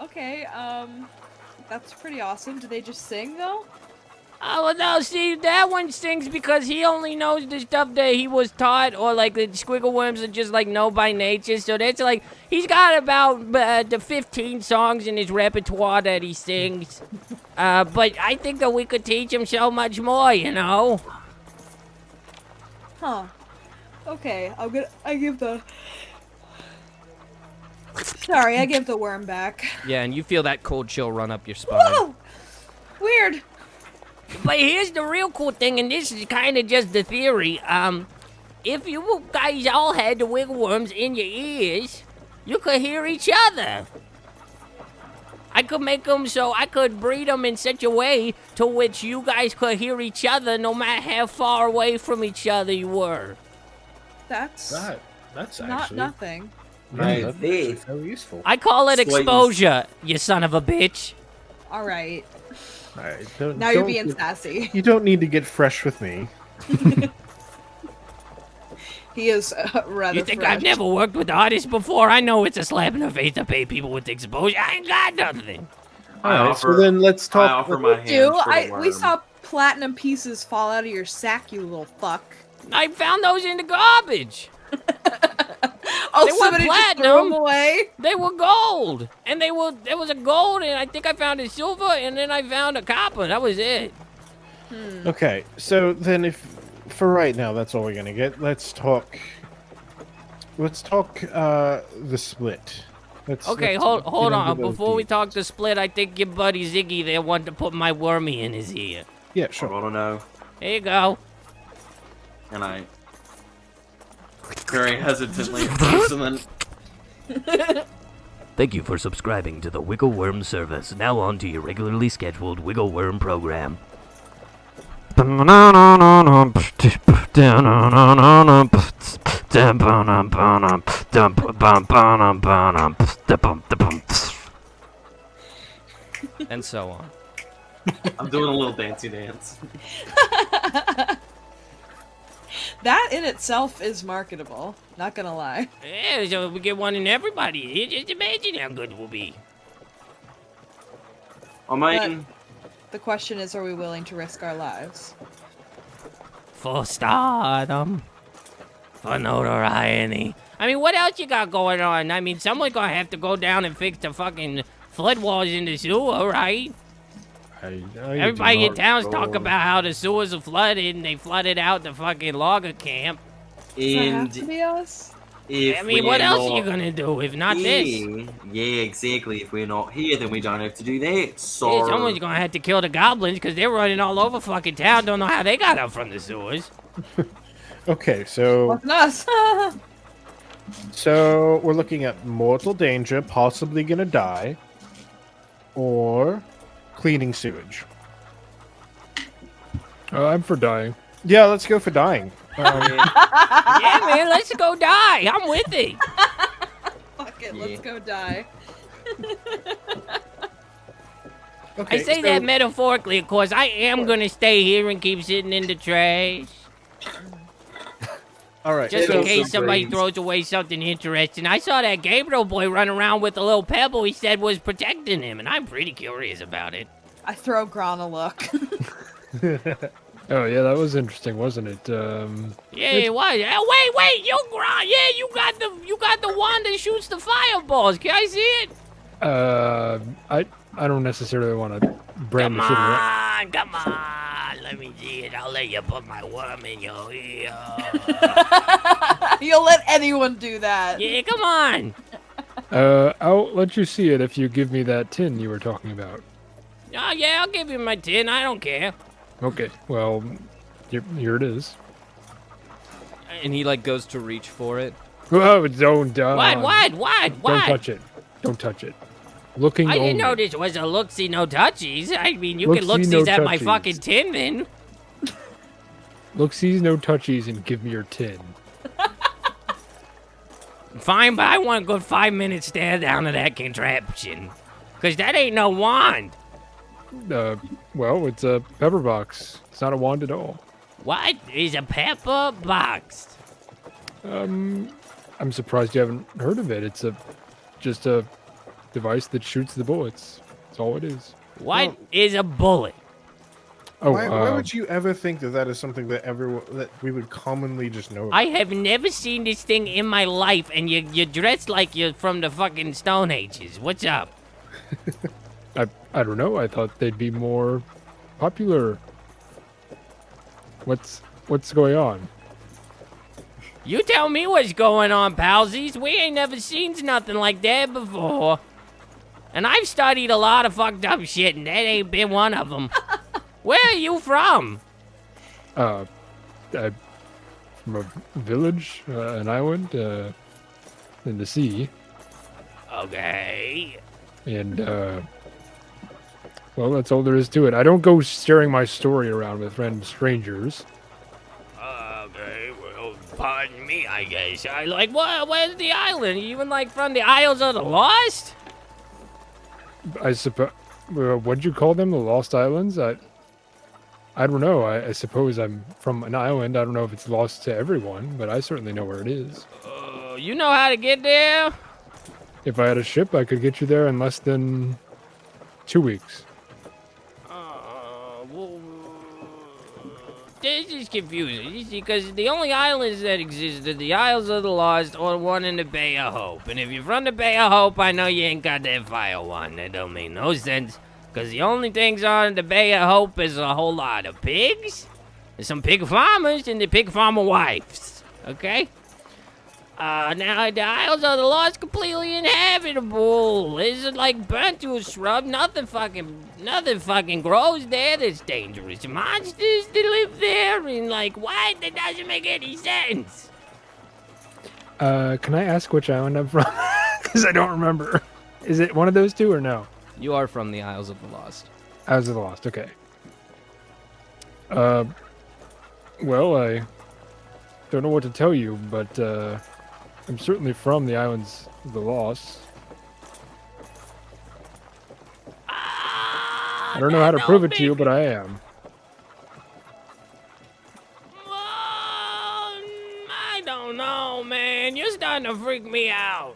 Okay, that's pretty awesome. Do they just sing, though? Oh, well, no, see, that one sings because he only knows the stuff that he was taught, or, like, the squiggle worms are just, like, know by nature. So that's, like, he's got about the 15 songs in his repertoire that he sings. But I think that we could teach him so much more, you know? Huh. Okay, I give the Sorry, I give the worm back. Yeah, and you feel that cold chill run up your spine. Whoa! Weird. But here's the real cool thing, and this is kind of just the theory. If you guys all had the wiggle worms in your ears, you could hear each other. I could make them so I could breed them in such a way to which you guys could hear each other no matter how far away from each other you were. That's That's not actually nothing. Right. that's actually very useful. I call it Slayton's- exposure, you son of a bitch. All right. All right, don't, Now you're don't being get- sassy. You don't need to get fresh with me. He is rather You think fresh. I've never worked with artists before? I know it's a slap in the face to pay people with exposure. I ain't got nothing. All I right, offer- so then let's I talk. offer my hand Do for the we worm. saw platinum pieces fall out of your sack, you little fuck. I found those in the garbage. Oh, They weren't somebody just threw platinum. them away. They were gold, and there was a gold, and I think I found a silver, and then I found a copper. That was it. Okay, so then if for right now that's all we're gonna get. Let's talk. Let's talk the split. Okay, let's hold get on. into those Before we deeds. talk to split, I think your buddy Ziggy there wanted to put my wormy in his ear. Yeah, I sure. want to know. Here you go. And I very hesitantly approach them and Thank you for subscribing to the Wiggle Worm service. Now on to your regularly scheduled Wiggle Worm program. And so on. I'm doing a little dancey dance. That in itself is marketable. Not gonna lie. Yeah, so we get one in everybody. Just imagine how good it will be. I mean, The question is, are we willing to risk our lives? For stardom. For notoriety. I mean, what else you got going on? I mean, someone's gonna have to go down and fix the fucking flood walls in the sewer, right? Everybody in town's talking about how the sewers are flooded and they flooded out the fucking logger camp. Does that have and to be us? if I mean, we're what else not are you gonna do if not this? here, yeah, exactly. If we're not here, then we don't have to do that. So Yeah, someone's gonna have to kill the goblins because they're running all over fucking town. Don't know how they got up from the sewers. Okay, so Wasn't us. we're looking at mortal danger, possibly gonna die, or cleaning sewage. I'm for dying. Yeah, let's go for dying. Yeah, man, let's go die. I'm with it. Fuck it, Yeah. let's go die. Okay, I say that metaphorically, of course. I am gonna stay here and keep sitting in the trash. All right. Just so- in case somebody throws away something interesting. I saw that Gabriel boy run around with a little pebble he said was protecting him, and I'm pretty curious about it. I throw Gron a look. Oh yeah, that was interesting, wasn't it? Yeah, it was. Wait, you Gron. Yeah, you got the wand that shoots the fireballs. Can I see it? I don't necessarily want to brand the Come shit around. on, come on. Let me see it. I'll let you put my worm in your ear. You'll let anyone do that. Yeah, come on. I'll let you see it if you give me that tin you were talking about. Oh, yeah, I'll give you my tin. I don't care. Okay, well, here it is. And he like goes to reach for it. Oh, don't What? Don't touch it. Don't touch it. Looking I didn't only. know this was a look-see, no touchies. I mean, you can Look-see, no look-sees at my touchies. fucking tin, then. Look-sees, no touchies, and give me your tin. Fine, but I want a good 5-minute stare down of that contraption. Because that ain't no wand. Well, it's a pepper box. It's not a wand at all. What is a pepper box? I'm surprised you haven't heard of it. It's just a device that shoots the bullets. That's all it is. What is a bullet? Oh, why would you ever think that is something that that we would commonly just know? I have never seen this thing in my life, and you're dressed like you're from the fucking Stone Ages. What's up? I don't know. I thought they'd be more popular. What's going on? You tell me what's going on, palsies. We ain't never seen nothing like that before. And I've studied a lot of fucked up shit, and that ain't been one of them. Where are you from? I'm from a village, an island, in the sea. Okay. And, well, that's all there is to it. I don't go sharing my story around with random strangers. Okay, well, pardon me, I guess. Where's the island? You even, from the Isles of the Lost? I suppose. What'd you call them? The Lost Islands? I don't know. I suppose I'm from an island. I don't know if it's lost to everyone, but I certainly know where it is. You know how to get there? If I had a ship, I could get you there in less than 2 weeks. Well, this is confusing. You see, because the only islands that exist are the Isles of the Lost or the one in the Bay of Hope. And if you're from the Bay of Hope, I know you ain't got that fire one. That don't make no sense. Because the only things on the Bay of Hope is a whole lot of pigs, and some pig farmers, and the pig farmer wives. Okay? Now, the Isles of the Lost completely inhabitable. It's burnt to a shrub. Nothing fucking grows there. There's dangerous monsters that live there. And, what? That doesn't make any sense. Can I ask which island I'm from? Because I don't remember. Is it one of those two or no? You are from the Isles of the Lost. Isles of the Lost, okay. Well, I don't know what to tell you, but, I'm certainly from the Islands of the Lost. I don't know how to prove it to you, but I am. I don't know, man. You're starting to freak me out.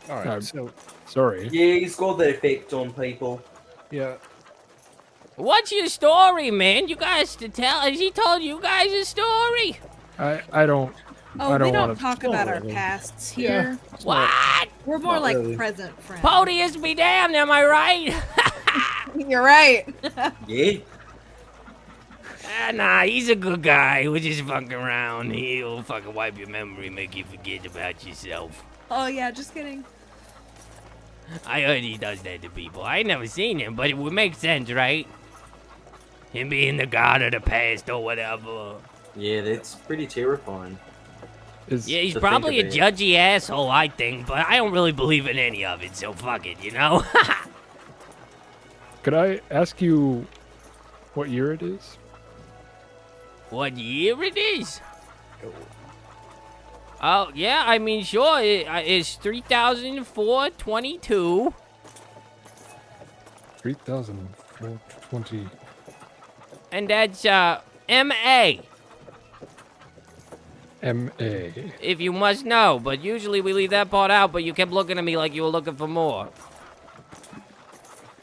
All right, so Sorry. Yeah, he's got the effect on people. yeah, What's your story, man? You guys to tell? Has he told you guys a story? I don't. Oh, I don't we don't wanna- talk about our pasts here. What? We're more like really. present friends. Podius be damned, am I right? You're right. Yeah. Nah, he's a good guy. We're just fucking around. He'll fucking wipe your memory, make you forget about yourself. Oh yeah, just kidding. I heard he does that to people. I ain't never seen him, but it would make sense, right? Him being the god of the past or whatever. Yeah, that's pretty terrifying. Is, Yeah, he's To probably a think of it. judgy asshole, I think, but I don't really believe in any of it, so fuck it, you know? Could I ask you what year it is? What year it is? Oh, yeah, I mean, sure, it's 3004-22. 3,420. And that's, M.A., M.A. if you must know. But usually we leave that part out, but you kept looking at me like you were looking for more.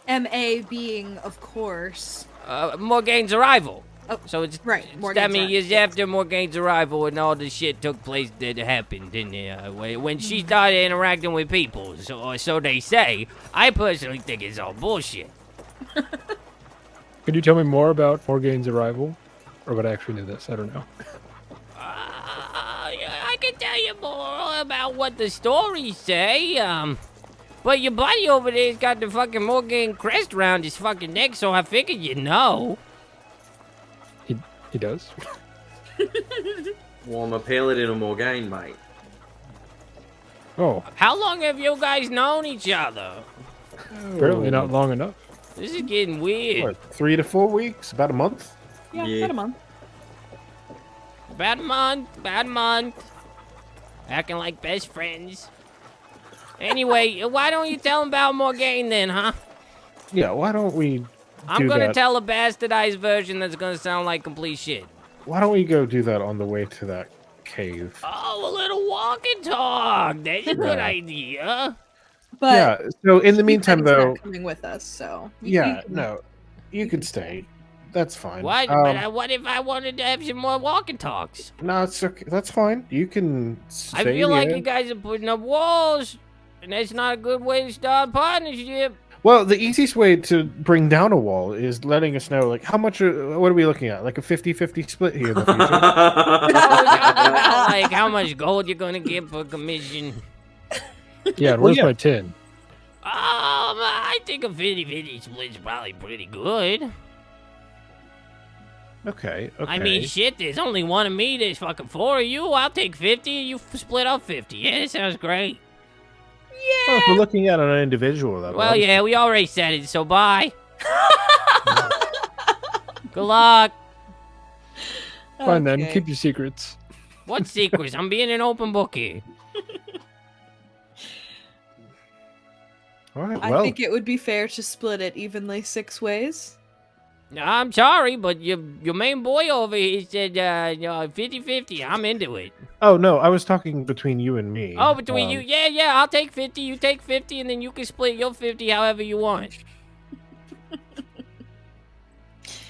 MA being, of course. Morgaine's arrival. Oh, So it's right, That Morgaine's means arrival. it's after Morgaine's arrival and all the shit took place that happened, didn't it? When she started interacting with people, so they say. I personally think it's all bullshit. Could you tell me more about Morgaine's arrival? Or would I actually know this? I don't know. I can tell you more about what the stories say. But your buddy over there's got the fucking Morgaine crest around his fucking neck, so I figured you know. He does? Well, I'm a paladin of Morgaine, mate. Oh, How long have you guys known each other? apparently not long enough. This is getting weird. what, 3 to 4 weeks? About a month? Yeah, Yeah. about a month. Bad month. Acting like best friends. Anyway, why don't you tell him about Morgaine then, huh? Yeah. Why don't we? I'm do gonna that? tell a bastardized version that's gonna sound like complete shit. Why don't we go do that on the way to that cave? Oh, a little walk and talk. That's a good Yeah. idea. But Yeah. So in the he meantime, said he's not though, coming with us, so yeah, no, you could stay. That's fine. What? What if I wanted to have some more walk and talks? No, it's okay. That's fine. You can stay. I feel like there. you guys are putting up walls, and that's not a good way to start a partnership. Well, the easiest way to bring down a wall is letting us know, like, how much, what are we looking at? Like a 50-50 split here in the future? Like how much gold you're gonna get for commission? Yeah, and Well, where's yeah. my tin? I think a 50-50 split's probably pretty good. Okay. I mean, shit, there's only one of me, there's fucking 4 of you. I'll take 50, you split up 50. Yeah, that sounds great. Well, if we're looking at it on an individual level. Well, yeah, we already said it, so bye. Good luck. Fine then, Okay. keep your secrets. What secrets? I'm being an open book here. All right, I well, think it would be fair to split it evenly 6 ways. I'm sorry, but your main boy over here said 50-50. I'm into it. oh no, I was talking between you and me. Oh, between you, yeah, I'll take 50, you take 50, and then you can split your 50 however you want.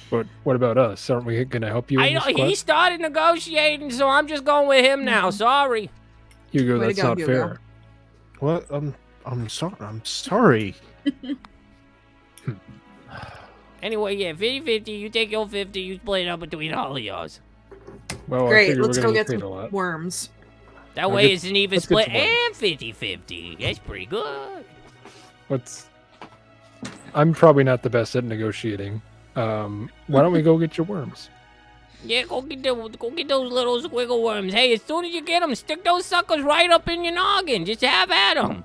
But what about us? Aren't we going to help you? I in know this he quest? started negotiating, so I'm just going with him now. Sorry. Hugo, Way to that's go, not Hugo. fair. What? I'm sorry. I'm sorry. Anyway, yeah, 50-50, you take your 50, you split it up between all of yours. Well, I Great, figure let's we're go gonna get paid some a lot. worms. That I'll way get- it's an even let's get split some worms. and 50-50. That's pretty good. I'm probably not the best at negotiating. Why don't we go get your worms? Yeah, go get those little squiggle worms. Hey, as soon as you get them, stick those suckers right up in your noggin. Just have at them.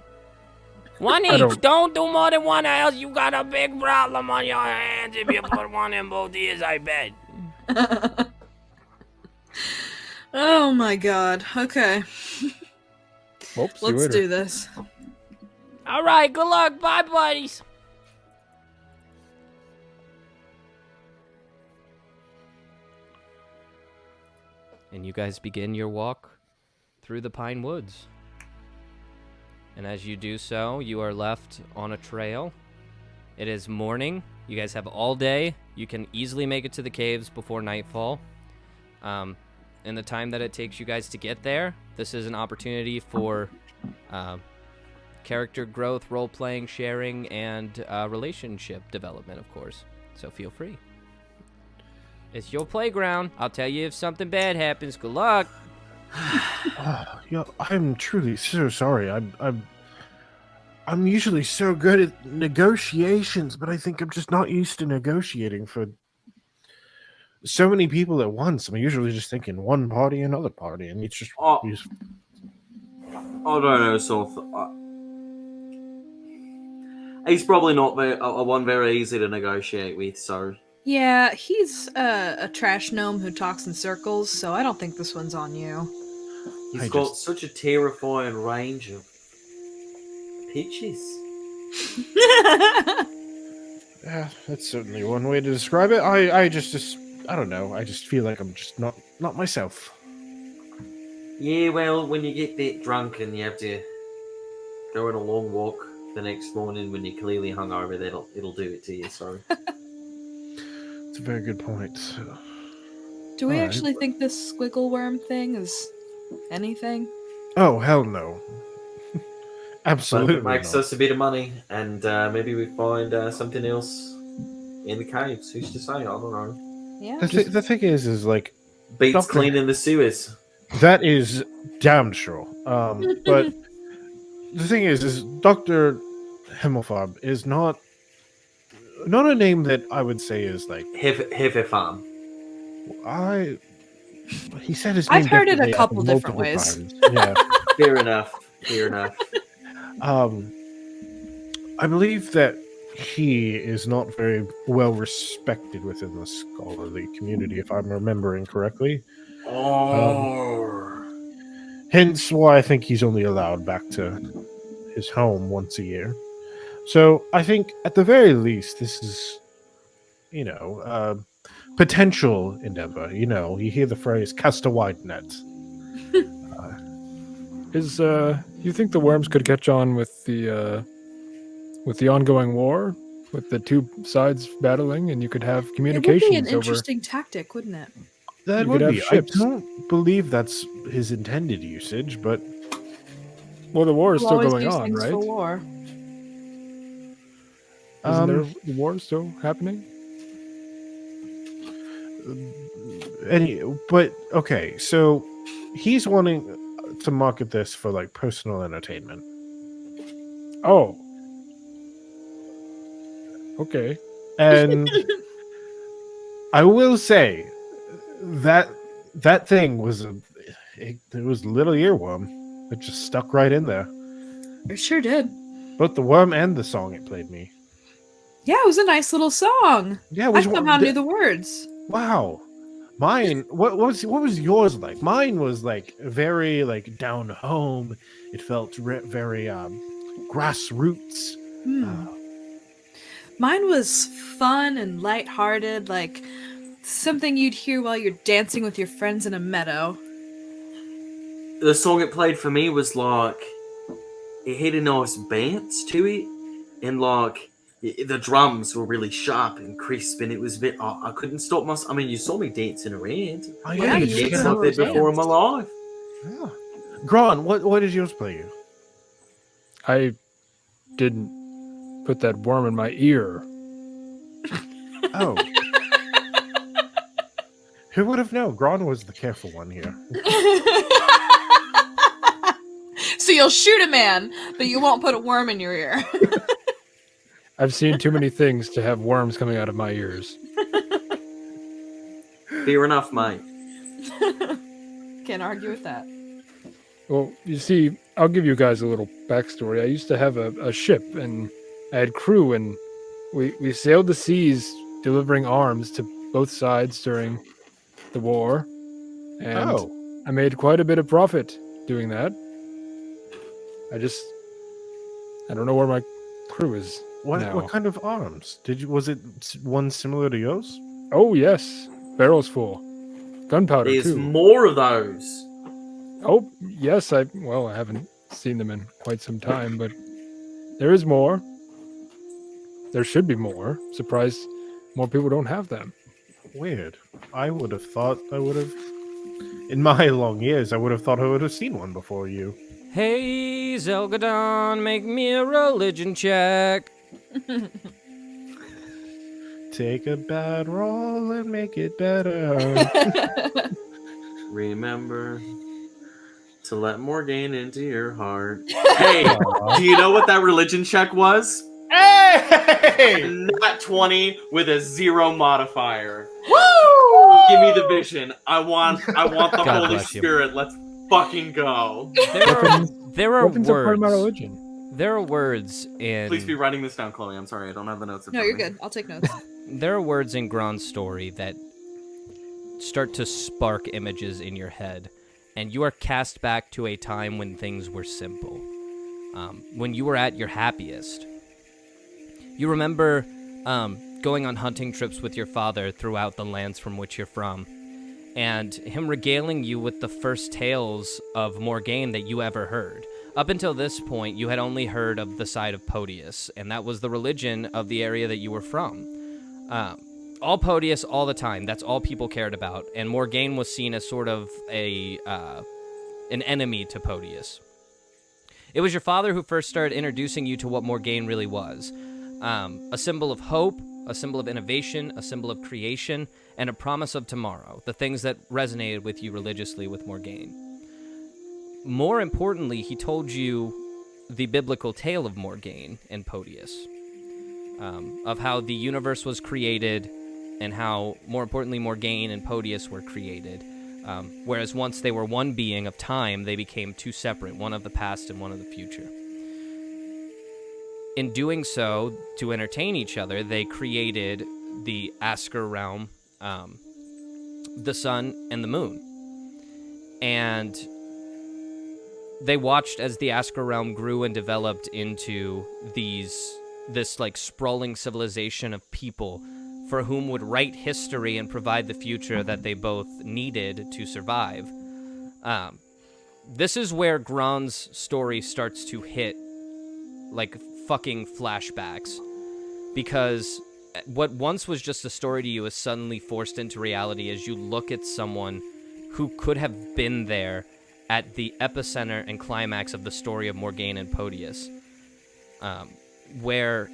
One I each. Don't do more than one, or else you got a big problem on your hands if you put one in both ears, I bet. Oh my god. Okay. Well, see you Let's later. do this. All right, good luck. Bye, buddies. And you guys begin your walk through the pine woods. And as you do so, you are left on a trail. It is morning. You guys have all day. You can easily make it to the caves before nightfall. In the time that it takes you guys to get there, this is an opportunity for character growth, role-playing, sharing, and relationship development, of course. So feel free. It's your playground. I'll tell you if something bad happens. Good luck. Yeah, I'm truly so sorry. I'm usually so good at negotiations, but I think I'm just not used to negotiating for so many people at once. I'm usually just thinking one party, another party, and it's just. Oh. you just- I don't know, Soth. He's probably not one very easy to negotiate with, so. Yeah, he's a trash gnome who talks in circles, so I don't think this one's on you. He's got such a terrifying range of pitches. Yeah, that's certainly one way to describe it. I just I don't know. I just feel like I'm just not myself. Yeah, well, when you get that drunk and you have to go on a long walk the next morning when you're clearly hungover, it'll do it to you. Sorry. It's a very good point. Do we Alright. actually think this squiggle worm thing is anything? Oh hell no! But Absolutely if it makes not. us a bit of money, and maybe we find something else in the caves. Who's to say? I don't know. Yeah. The thing is like Beats Doctor- cleaning the sewers. that is damn sure. But the thing is Dr. Himmelfarb is not a name that I would say is like Hefe farm. He said his name. I've heard it a differently couple different multiple ways. times. Yeah. Fair enough. Fair enough. I believe that he is not very well respected within the scholarly community, if I'm remembering correctly. Oh. Hence why I think he's only allowed back to his home once a year. So I think at the very least, this is, potential endeavor. You hear the phrase "cast a wide net." You think the worms could catch on with the ongoing war, with the two sides battling, and you could have It would communications be an over? interesting tactic, wouldn't it? That You would could have be. ships. I don't believe that's his intended usage, but Well, the war is We'll still always going use on, things right? for war. Isn't there the war still happening? But okay, so he's wanting to market this for like personal entertainment. Oh. Okay. And I will say that thing was it was a little earworm. It just stuck right in there. It sure did. Both the worm and the song it played me. Yeah, it was a nice little song. Yeah, I somehow knew the words. Wow. Mine, what was yours like? Mine was like very like down home. It felt very grassroots. Mine was fun and lighthearted, like something you'd hear while you're dancing with your friends in a meadow. The song it played for me was like, it had a nice bounce to it, and like the drums were really sharp and crisp, and it was a bit. I couldn't stop myself. I mean, you saw me dancing around. I I've danced like that before in my life. Yeah. Gron, what did yours play you? I didn't put that worm in my ear. Oh. Who would have known? Gron was the careful one here. So you'll shoot a man, but you won't put a worm in your ear. I've seen too many things to have worms coming out of my ears. Fair enough, mate. Can't argue with that. Well, you see, I'll give you guys a little backstory. I used to have a ship, and I had crew, and we sailed the seas delivering arms to both sides during the war. And I made quite a bit of profit doing that. I don't know where my crew is now. What kind of arms? Was it one similar to yours? Oh, yes. Barrels full. Gunpowder, There's too. more of those. Oh, yes. I haven't seen them in quite some time, but there is more. There should be more. Surprised more people don't have them. Weird. I would have thought in my long years, I would have thought I would have seen one before you. Hey, Zelgadon, make me a religion check. Take a bad roll and make it better. Remember to let Morgan into your heart. Hey, do you know what that religion check was? Hey! Not 20 with a 0 modifier. Woo! Give me the vision. I want the God Holy bless you. Spirit. Let's fucking go. There are Weapons are part of my words. religion. There are words in. Please be writing this down, Chloe. I'm sorry, I don't have the notes. No, you're good. I'll take notes. There are words in Gron's story that start to spark images in your head, and you are cast back to a time when things were simple, when you were at your happiest. You remember going on hunting trips with your father throughout the lands from which you're from, and him regaling you with the first tales of Morgaine that you ever heard. Up until this point, you had only heard of the side of Podius, and that was the religion of the area that you were from. All Podius, all the time. That's all people cared about, and Morgaine was seen as sort of an enemy to Podius. It was your father who first started introducing you to what Morgaine really was. A symbol of hope, a symbol of innovation, a symbol of creation, and a promise of tomorrow, the things that resonated with you religiously with Morgaine. More importantly, he told you the biblical tale of Morgaine and Podius, of how the universe was created and how, more importantly, Morgaine and Podius were created. Whereas once they were one being of time, they became two separate, one of the past and one of the future. In doing so, to entertain each other, they created the Asker realm, the sun, and the moon. And they watched as the Asker realm grew and developed into this like sprawling civilization of people for whom would write history and provide the future that they both needed to survive. This is where Gron's story starts to hit like fucking flashbacks, because what once was just a story to you is suddenly forced into reality as you look at someone who could have been there at the epicenter and climax of the story of Morgaine and Podius, where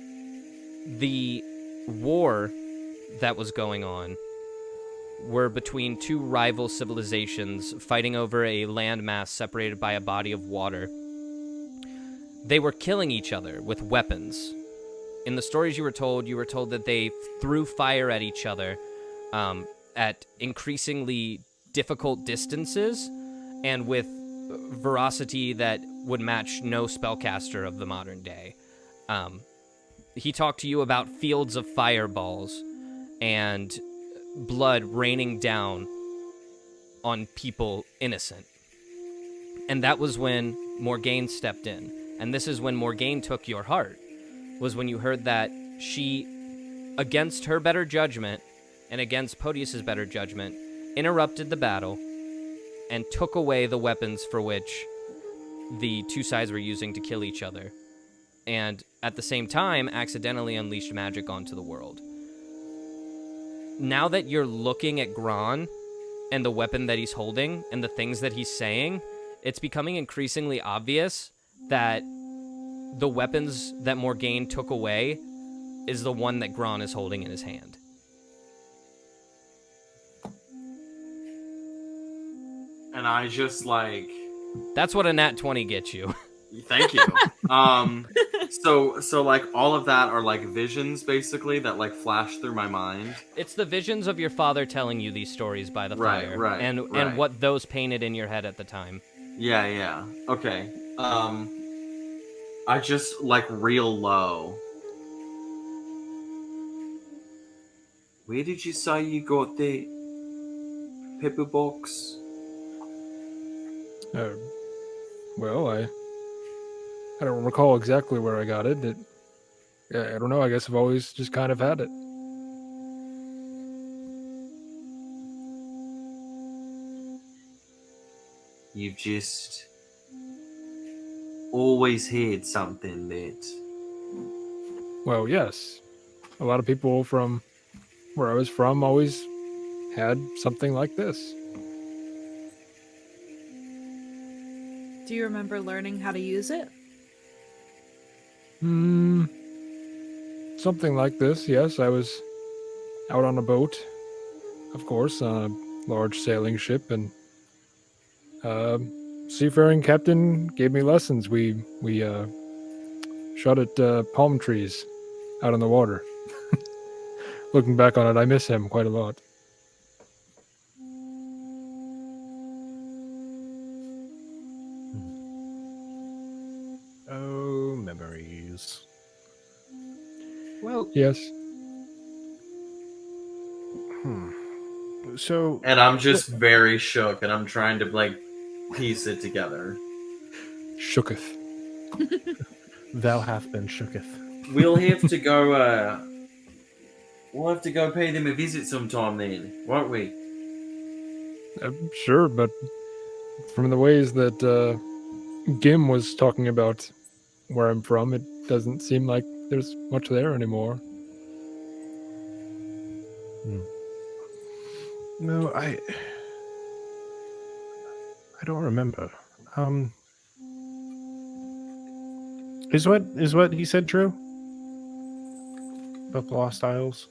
the war that was going on were between two rival civilizations fighting over a landmass separated by a body of water. They were killing each other with weapons. In the stories you were told that they threw fire at each other at increasingly difficult distances and with veracity that would match no spellcaster of the modern day. He talked to you about fields of fireballs and blood raining down on people innocent. And that was when Morgaine stepped in. And this is when Morgaine took your heart, was when you heard that she, against her better judgment and against Podius's better judgment, interrupted the battle and took away the weapons for which the two sides were using to kill each other. And at the same time, accidentally unleashed magic onto the world. Now that you're looking at Gron and the weapon that he's holding and the things that he's saying, it's becoming increasingly obvious that the weapons that Morgaine took away is the one that Gron is holding in his hand. And I just like... That's what a nat 20 gets you. Thank you. So like all of that are like visions basically that like flash through my mind. It's the visions of your father telling you these stories by the fire. Right. And what those painted in your head at the time. Yeah. Okay. I just like real low. Where did you say you got the pepper box? Well, I don't recall exactly where I got it. I don't know. I guess I've always just kind of had it. You've just always had something that... Well, yes. A lot of people from where I was from always had something like this. Do you remember learning how to use it? Something like this, yes. I was out on a boat, of course, on a large sailing ship, and seafaring captain gave me lessons. We shot at palm trees out on the water. Looking back on it, I miss him quite a lot. Oh, memories. Well, Yes. So, And I'm just very shook and I'm trying to like piece it together. Shooketh. thou hath been shooketh. We'll have to go pay them a visit sometime then, won't we? Sure, but from the ways that Gim was talking about where I'm from, it doesn't seem like there's much there anymore. No, I don't remember. Is what he said true? About the Lost Isles?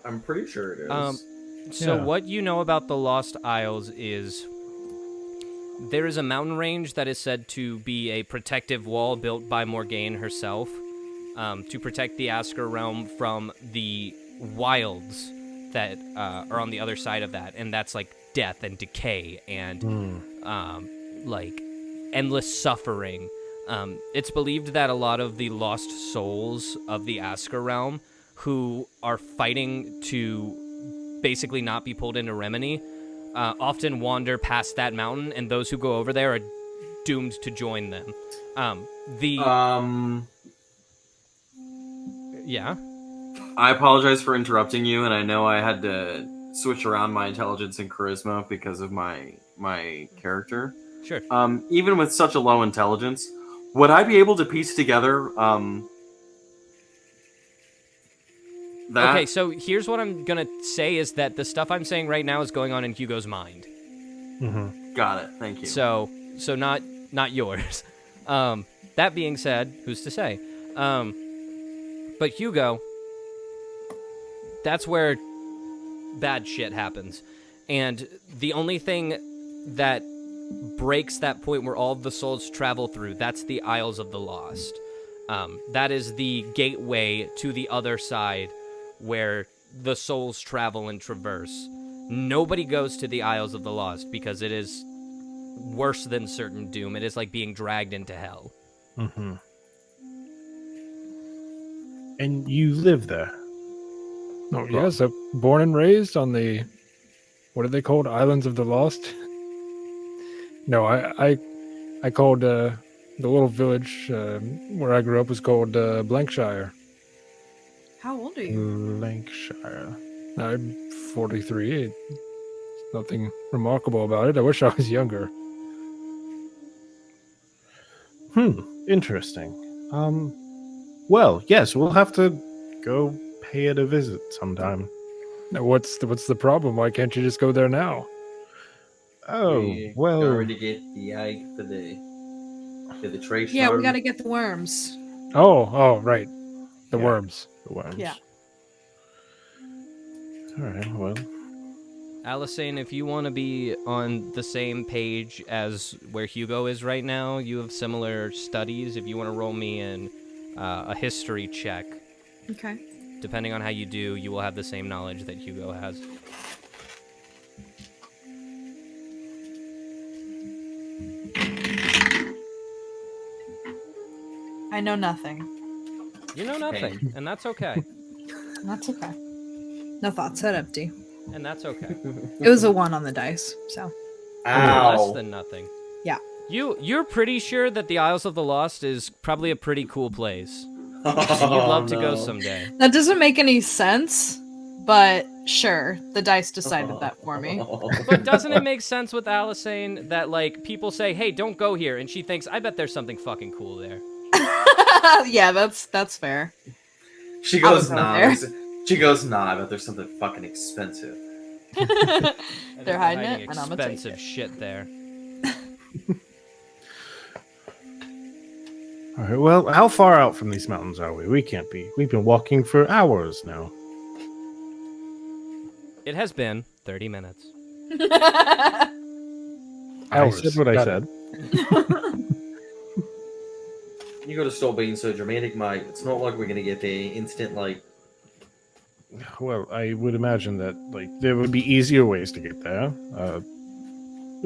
I'm pretty sure it is. So Yeah. what you know about the Lost Isles is there is a mountain range that is said to be a protective wall built by Morgaine herself to protect the Asker realm from the wilds that are on the other side of that, and that's like death and decay and like endless suffering. It's believed that a lot of the lost souls of the Asker realm who are fighting to basically not be pulled into Remini often wander past that mountain, and those who go over there are doomed to join them. Yeah? I apologize for interrupting you, and I know I had to switch around my intelligence and charisma because of my character. Sure. Even with such a low intelligence, would I be able to piece together that? Okay, so here's what I'm gonna say is that the stuff I'm saying right now is going on in Hugo's mind. Got it. Thank you. So not yours. That being said, who's to say? But But Hugo, that's where bad shit happens. And the only thing that breaks that point where all of the souls travel through, that's the Isles of the Lost. That is the gateway to the other side where the souls travel and traverse. Nobody goes to the Isles of the Lost because it is worse than certain doom. It is like being dragged into hell. Mm-hmm. And you live there? Oh, yes, born and raised on the, what are they called? Islands of the Lost? No, I called the little village where I grew up was called Blankshire. How old are you? Lancashire. I'm 43. There's nothing remarkable about it. I wish I was younger. Interesting. Well, yes, we'll have to go pay it a visit sometime. Now, what's the problem? Why can't you just go there now? Oh, We well, already get the egg for the tree show. Yeah, we gotta get the worms. Oh, right. The Yeah. worms. the worms. Yeah. All right, well, Alisane, if you want to be on the same page as where Hugo is right now, you have similar studies. If you want to roll me in a history check, Okay. depending on how you do, you will have the same knowledge that Hugo has. I know nothing. You know nothing, and that's okay. That's okay. No thoughts, head empty. And that's okay. It was a 1 on the dice, so. Less Ow. than nothing. Yeah. You're pretty sure that the Isles of the Lost is probably a pretty cool place. Oh, You'd love to go no. someday. That doesn't make any sense, but sure, the dice decided that for me. But doesn't it make sense with Alisane that, like, people say, hey, don't go here, and she thinks, I bet there's something fucking cool there. Yeah, that's fair. She I goes, was not nah. there. She goes, nah, but there's something fucking expensive. And They're hiding it, and I'm gonna take expensive it. shit there. all right. Well, how far out from these mountains are we? We can't be. We've been walking for hours now. It has been 30 minutes. I Hours. said what I Got said. You gotta stop being so dramatic, mate. It's not like we're gonna get there instantly. Well, I would imagine that like there would be easier ways to get there.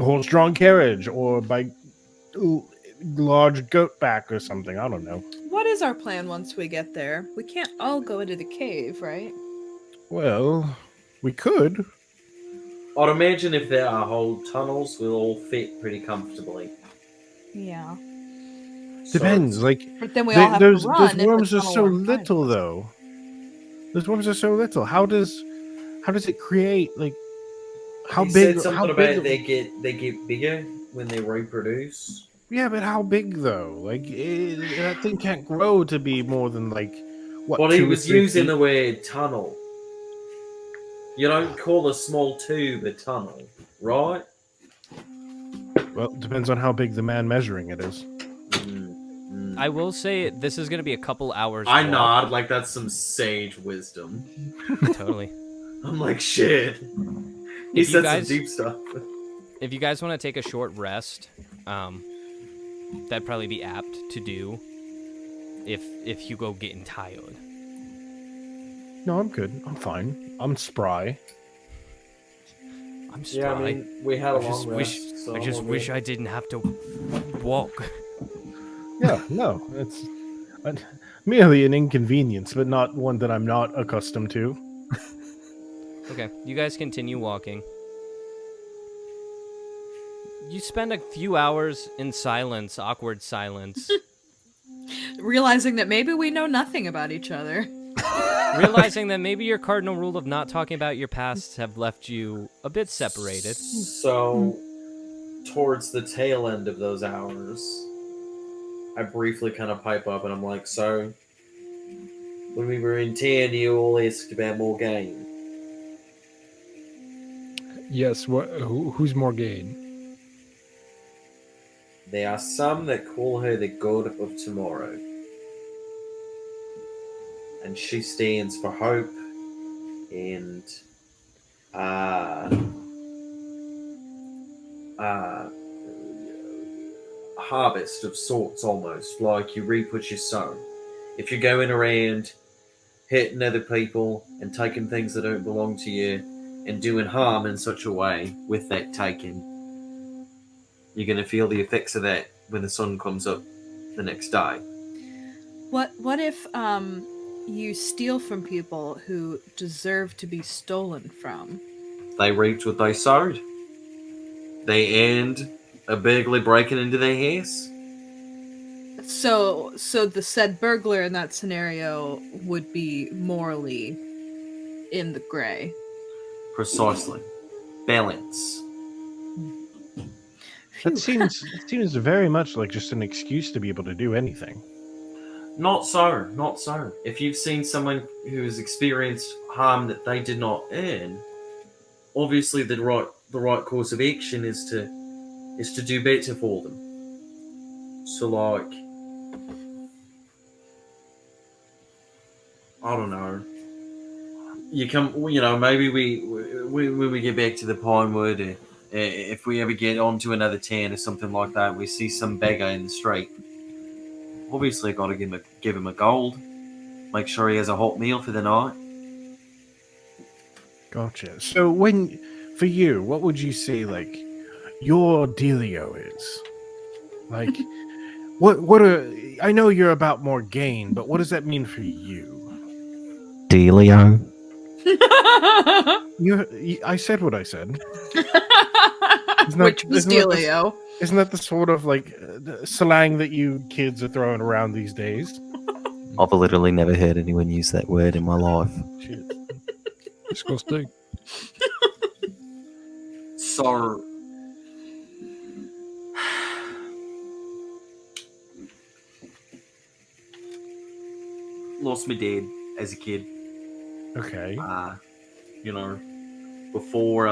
Horse-drawn carriage, or by large goat back or something. I don't know. What is our plan once we get there? We can't all go into the cave, right? Well, we could. I'd imagine if there are whole tunnels, we'll all fit pretty comfortably. Yeah. Depends. Like But then we all have those to run. if the worms are tunnel so won't find little, us. though. Those worms are so little. How does it create like? How He big? said something How about big? they get bigger when they reproduce. Yeah, but how big though? Like that thing can't grow to be more than like what? Well, he 2 or was 3 using feet? the word tunnel. You don't call a small tube a tunnel, right? Well, it depends on how big the man measuring it is. I will say this is going to be a couple hours. I walk. nod like that's some sage wisdom. Totally. I'm like, shit. He If you said guys- some deep stuff. If you guys want to take a short rest, that'd probably be apt to do. If Hugo getting tired. No, I'm good. I'm fine. I'm spry. I'm spry. Yeah, I mean, we had a I just long wish. rest. So I just wish I didn't have to walk. Yeah, no, it's merely an inconvenience, but not one that I'm not accustomed to. Okay, you guys continue walking. You spend a few hours in silence, awkward silence, Realizing that maybe we know nothing about each other. realizing that maybe your cardinal rule of not talking about your pasts have left you a bit separated. So, towards the tail end of those hours, I briefly kind of pipe up and I'm like, so, when we were in town, you all asked about more game. Yes. What? Who's Morgane? There are some that call her the god of tomorrow. and she stands for hope and harvest of sorts, almost like you reap what you sow. If you're going around hitting other people and taking things that don't belong to you and doing harm in such a way with that taking, you're going to feel the effects of that when the sun comes up the next day. What if you steal from people who deserve to be stolen from? They reaped what they sowed. They end a burglar breaking into their house. So the said burglar in that scenario would be morally in the gray. Precisely. Balance. That seems very much like just an excuse to be able to do anything. Not so. If you've seen someone who has experienced harm that they did not earn, obviously the right course of action is to do better for them. So, like, I don't know. Maybe when we get back to the Pinewood, if we ever get onto another town or something like that, we see some beggar in the street. Obviously, got to give him a gold. Make sure he has a hot meal for the night. Gotcha. So for you, what would you say, like, your dealio is? Like, I know you're about more gain, but what does that mean for you? Dealio. I said what I said. Which was dealio. Isn't that the sort of, like, slang that you kids are throwing around these days? I've literally never heard anyone use that word in my life. Shit. Disgusting. So, lost my dad as a kid. Okay. Before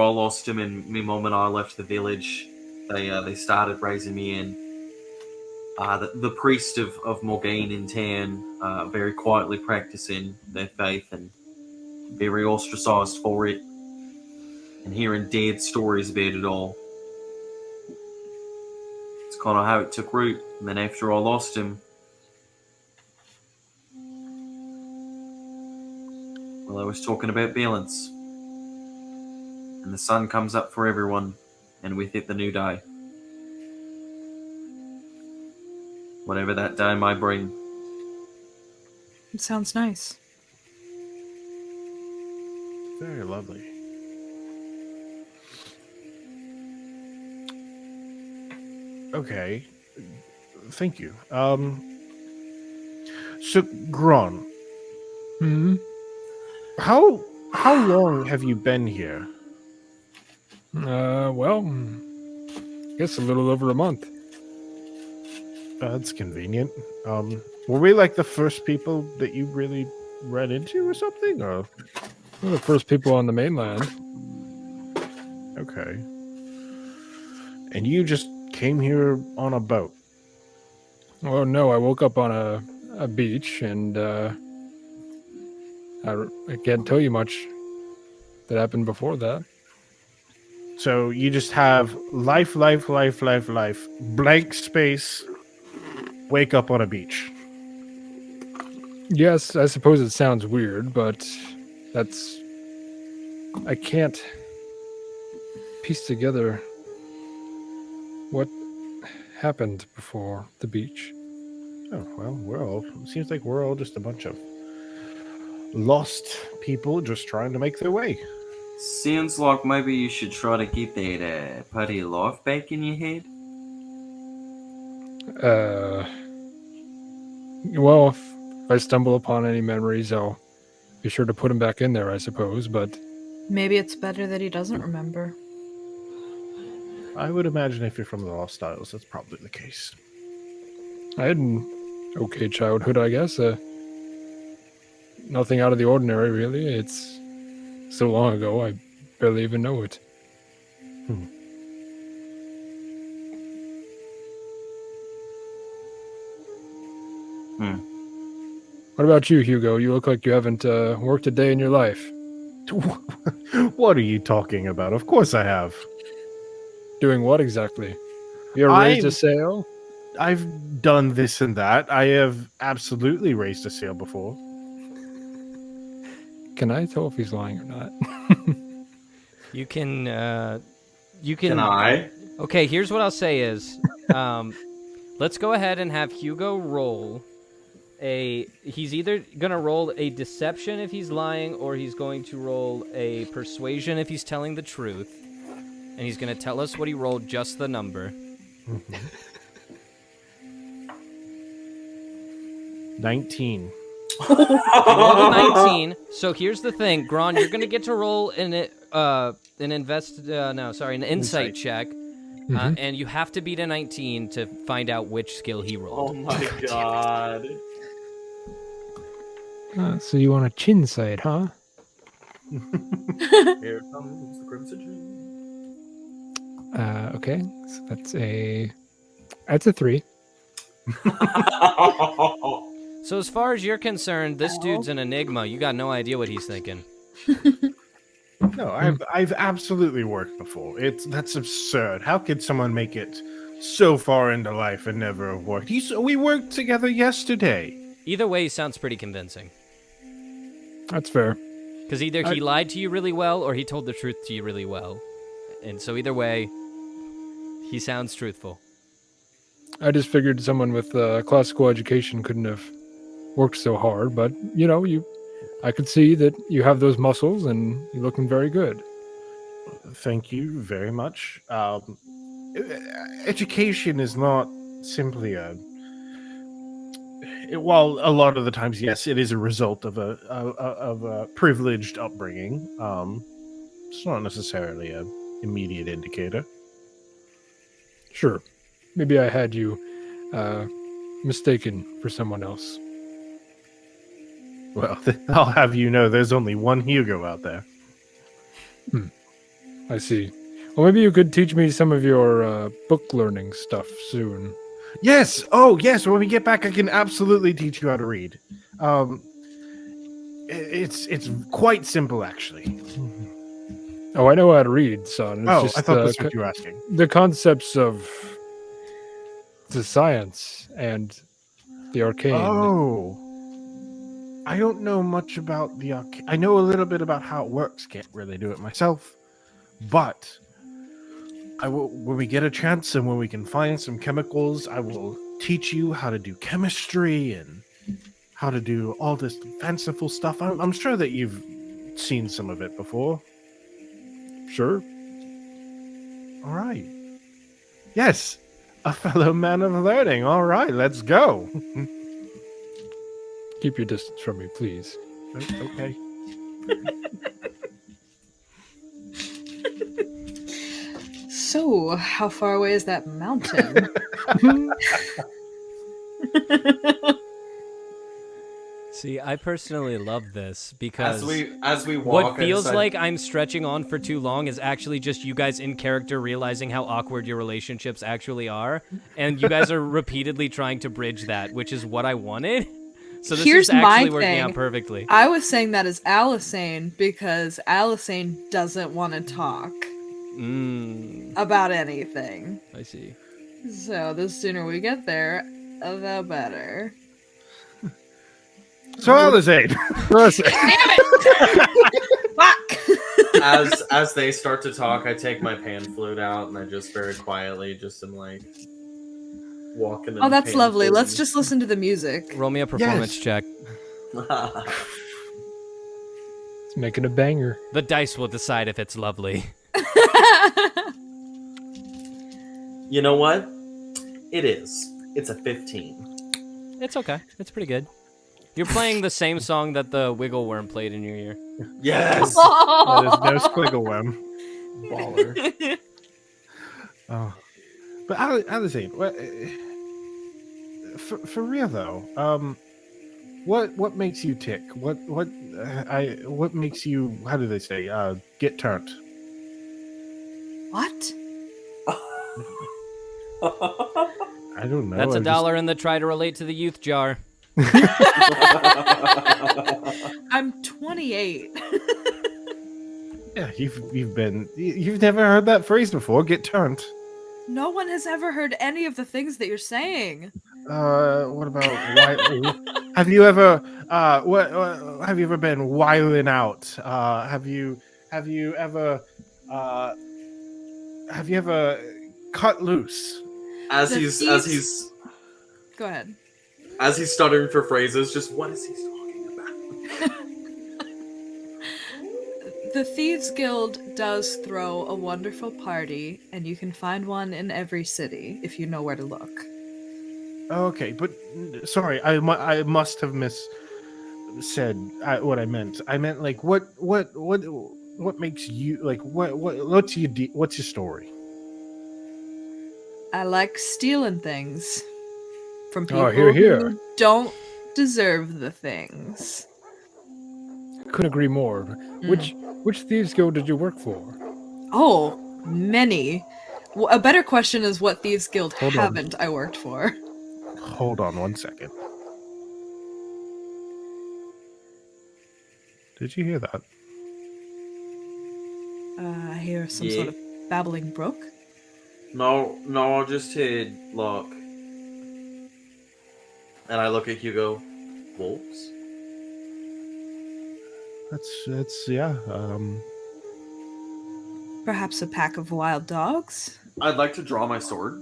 I lost him and my mum and I left the village, they started raising me in. The priest of Morgaine in town, very quietly practicing their faith and very ostracized for it, and hearing Dad's stories about it all. It's kind of how it took root. And then after I lost him, well, I was talking about balance. And the sun comes up for everyone, and with it the new day. Whatever that day may bring. It sounds nice. Very lovely. Okay. Thank you. So, Gron. Hmm. How long have you been here? Well, I guess a little over a month. That's convenient. Were we like the first people that you really ran into or something? Or We're the first people on the mainland. okay. And you just came here on a boat? Oh no, I woke up on a beach and I can't tell you much that happened before that. So you just have life, blank space, wake up on a beach. Yes, I suppose it sounds weird, but I can't piece together what happened before the beach. Oh, well, seems like we're all just a bunch of lost people just trying to make their way. Sounds like maybe you should try to get that part of your life back in your head. Well, if I stumble upon any memories, I'll be sure to put them back in there, I suppose, but Maybe it's better that he doesn't remember. I would imagine if you're from the Lost Isles, that's probably the case. I had an okay childhood, I guess. Nothing out of the ordinary, really. It's so long ago, I barely even know it. What about you, Hugo? You look like you haven't worked a day in your life. What are you talking about? Of course I have. Doing what exactly? You ever raised a sail? I've done this and that. I have absolutely raised a sail before. Can I tell if he's lying or not? You can. Can I? Okay, here's what I'll say is, let's go ahead and have Hugo roll he's either gonna roll a deception if he's lying, or he's going to roll a persuasion if he's telling the truth. And he's gonna tell us what he rolled, just the number. 19. He rolled a 19. So here's the thing, Gron, you're gonna get to roll an insight check. And you have to beat a 19 to find out which skill he rolled. Oh my god. So you want a chin side, huh? Here comes the crimson. Okay, so that's a 3. So as far as you're concerned, this dude's an enigma. You got no idea what he's thinking. No, I've absolutely worked before. That's absurd. How could someone make it so far into life and never have worked? We worked together yesterday. Either way, he sounds pretty convincing. That's fair. Because either he lied to you really well, or he told the truth to you really well. And so either way, he sounds truthful. I just figured someone with classical education couldn't have worked so hard, but I could see that you have those muscles and you're looking very good. Thank you very much. Education is not simply while a lot of the times, yes, it is a result of a privileged upbringing. It's not necessarily an immediate indicator. Sure. Maybe I had you mistaken for someone else. Well, I'll have you know there's only one Hugo out there. I see. Well, maybe you could teach me some of your book learning stuff soon. Yes! Oh, yes! When we get back, I can absolutely teach you how to read. It's quite simple, actually. Oh, I know how to read, son. It's just, I thought that's what you were asking. The concepts of the science and the arcane. Oh. I don't know much about the arcane. I know a little bit about how it works. Can't really do it myself. But I will, when we get a chance and when we can find some chemicals, I will teach you how to do chemistry and how to do all this fanciful stuff. I'm sure that you've seen some of it before. Sure. All right. Yes, a fellow man of learning. All right, let's go. Keep your distance from me, please. Okay. So, how far away is that mountain? See, I personally love this because as we walk, what feels like I'm stretching on for too long is actually just you guys in character realizing how awkward your relationships actually are, and you guys are repeatedly trying to bridge that, which is what I wanted. So this Here's is actually my working thing. out perfectly. I was saying that as Alisane because Alisane doesn't want to talk about anything. I see. So the sooner we get there, the better. So Alisane. Damn it! Fuck! as they start to talk, I take my pan flute out and I just very quietly just am like walking. Oh, that's lovely. Let's just listen to the music. Roll me a performance check. It's making a banger. The dice will decide if it's lovely. You know what? It is. It's a 15. It's okay. It's pretty good. You're playing the same song that the Wiggle Worm played in your ear. Yes. That is no squiggle worm. Baller. Oh, but Alisane, for real though, what makes you tick? What makes you? How do they say? Get turned. What? I don't know. That's $1 in the try to relate to the youth jar. I'm 28. Yeah, you've never heard that phrase before. Get turned. No one has ever heard any of the things that you're saying. What about have you ever have you ever been wiling out? Have you ever cut loose? As The he's thieves- Go ahead. as he's stuttering for phrases, just what is he talking about? The Thieves Guild does throw a wonderful party, and you can find one in every city if you know where to look. Okay, but sorry, I must have said what I meant. I meant like what makes you like what's your story? I like stealing things from people Oh, here. who don't deserve the things. Couldn't agree more. Which thieves guild did you work for? Oh, many. A better question is what Thieves Guild Hold on. haven't I worked for? Hold on 1 second. Did you hear that? I hear some sort of babbling brook. No, I just heard look. And I look at Hugo. Wolves? That's yeah. Perhaps a pack of wild dogs? I'd like to draw my sword.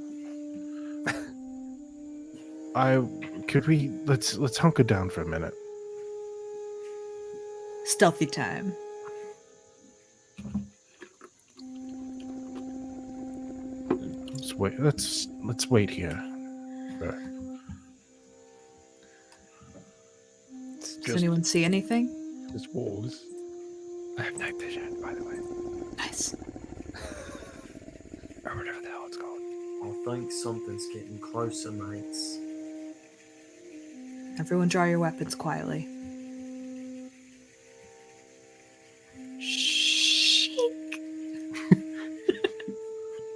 Let's hunker down for a minute. Stealthy time. Let's wait here. Does anyone see anything? Just wolves. I have night vision, by the way. Nice. Or whatever the hell it's called. I think something's getting closer, mates. Everyone draw your weapons quietly. Shake.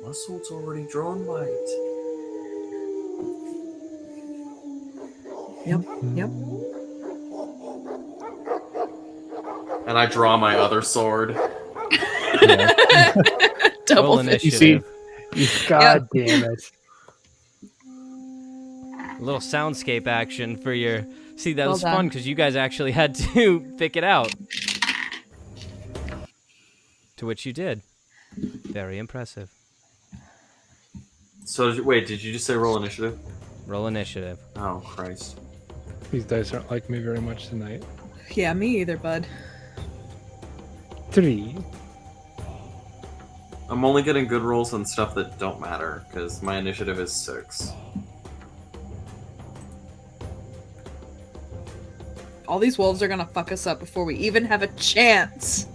My sword's already drawn, mate. Yep. And I draw my other sword. Roll Double initiative. God damn it. A little soundscape action for your. See, that Well was fun done. because you guys actually had to pick it out. To which you did. Very impressive. So, wait, did you just say roll initiative? Roll initiative. Oh, Christ. These dice aren't like me very much tonight. Yeah, me either, bud. 3. I'm only getting good rolls on stuff that don't matter, because my initiative is 6. All these wolves are gonna fuck us up before we even have a chance.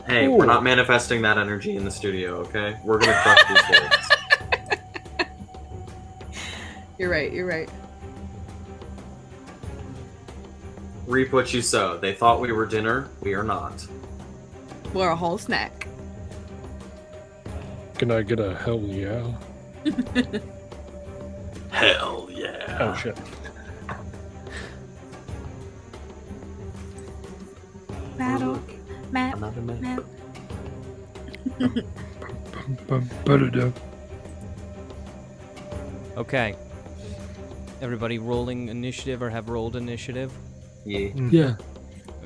Hey, Ooh. we're not manifesting that energy in the studio, okay? We're gonna crush these wolves. You're right. Reap what you sow. They thought we were dinner. We are not. We're a whole snack. Can I get a hell yeah? Hell yeah. Oh shit. Battle. Map. Another man. Ba-da-da. Okay. Everybody rolling initiative or have rolled initiative? Yeah. Yeah.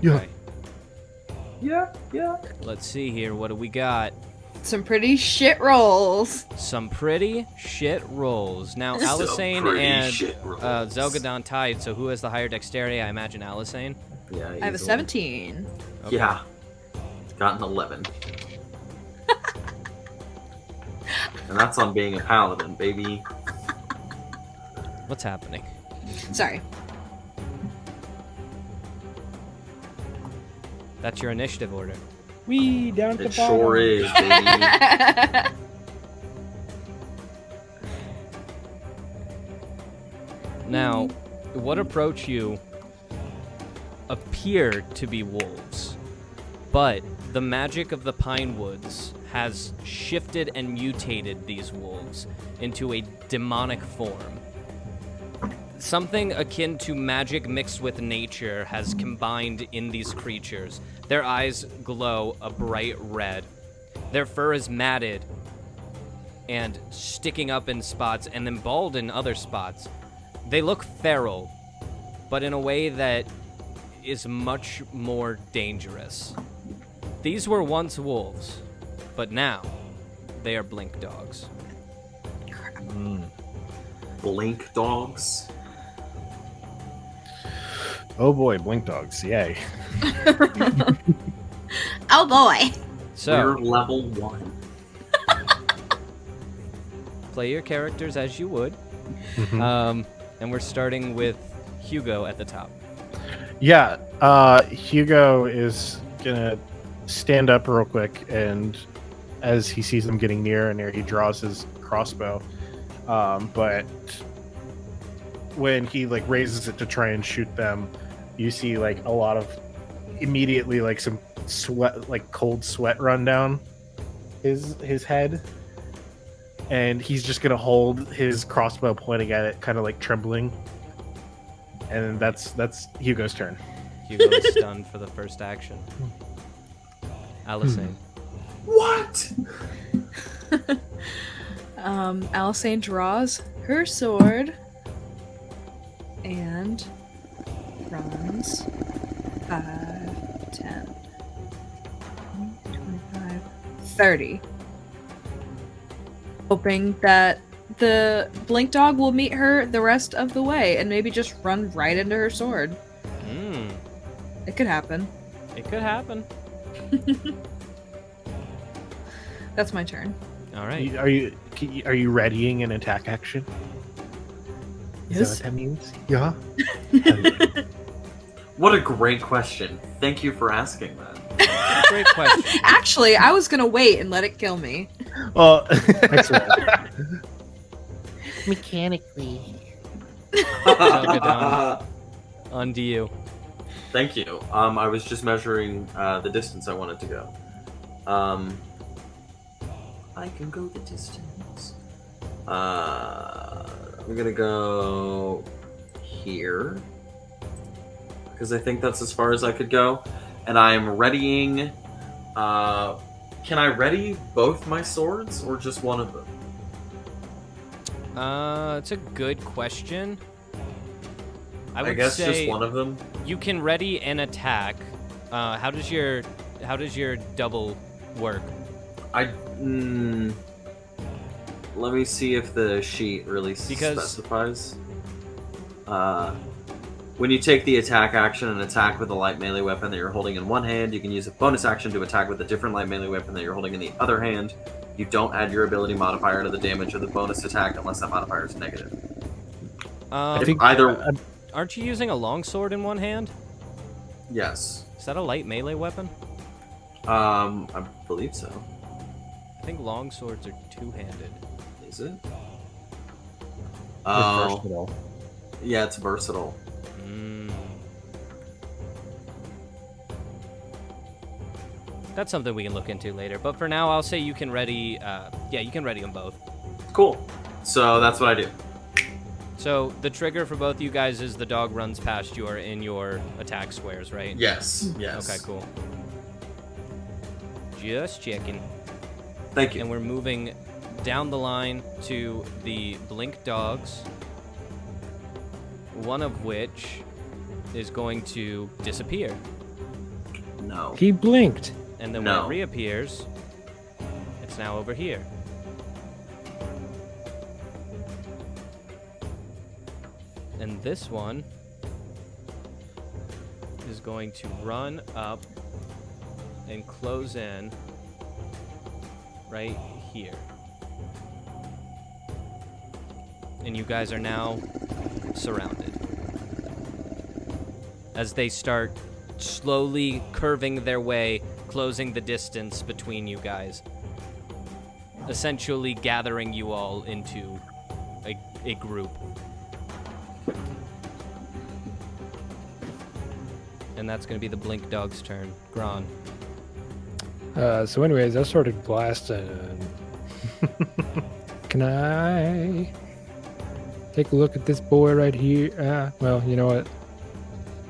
Yeah. Okay. Yeah. Let's see here. What do we got? Some pretty shit rolls. Some pretty shit rolls. Now, Some Alisane pretty and shit rolls. Zelgadon tied, so who has the higher dexterity? I imagine Alisane. Yeah. I have a easily. 17. Okay. Yeah. Got an 11. And that's on being a paladin, baby. What's happening? Sorry. That's your initiative order. Wee down to It sure is, baby. Now, what approach you appear to be wolves, but the magic of the Pine Woods has shifted and mutated these wolves into a demonic form. something akin to magic mixed with nature has combined in these creatures. Their eyes glow a bright red. Their fur is matted and sticking up in spots and then bald in other spots. They look feral, but in a way that is much more dangerous. These were once wolves, but now they are blink dogs. Blink dogs. Oh boy, blink dogs! Yay! Oh boy. So, We're level 1. play your characters as you would. And we're starting with Hugo at the top. Yeah, Hugo is gonna stand up real quick, and as he sees them getting near and near, he draws his crossbow. But when he like raises it to try and shoot them, you see like a lot of immediately like some sweat, like cold sweat run down his head, and he's just gonna hold his crossbow pointing at it, kind of like trembling. And that's Hugo's turn. Hugo is stunned for the first action. Alisane. What? Alisane draws her sword and runs 5, 10, 25, 30. Hoping that the blink dog will meet her the rest of the way and maybe just run right into her sword. It could happen. It could happen. That's my turn. All right. Are you readying an attack action? Is Yes. that what that means? Yeah. What a great question. Thank you for asking that. Great question. Actually, I was gonna wait and let it kill me. Well, Excellent. Mechanically. Zelgadon, on to you. Thank you. I was just measuring the distance I wanted to go. I can go the distance. I'm gonna go here because I think that's as far as I could go, and I'm readying. Can I ready both my swords or just one of them? It's a good question. I would guess say just one of them. you can ready an attack. How does your double work? Let me see if the sheet really specifies. When you take the attack action and attack with a light melee weapon that you're holding in one hand, you can use a bonus action to attack with a different light melee weapon that you're holding in the other hand. You don't add your ability modifier to the damage of the bonus attack unless that modifier is negative. Aren't you using a longsword in one hand? Yes. Is that a light melee weapon? I believe so. I think longswords are two-handed. Is it? it's Oh, versatile. yeah, it's versatile. That's something we can look into later. But for now, I'll say you can ready. You can ready them both. Cool. So that's what I do. So the trigger for both you guys is the dog runs past you or in your attack squares, right? Yes. Yes. Okay, cool. Just checking. Thank you. And we're moving down the line to the blink dogs, one of which is going to disappear. No. He blinked. And then No. when it reappears, it's now over here. And this one is going to run up and close in right here. And you guys are now surrounded. As they start slowly curving their way, closing the distance between you guys. Essentially gathering you all into a group. And that's going to be the blink dog's turn. Gron. So anyways, I started blasting. Can I Take a look at this boy right here. Well, you know what?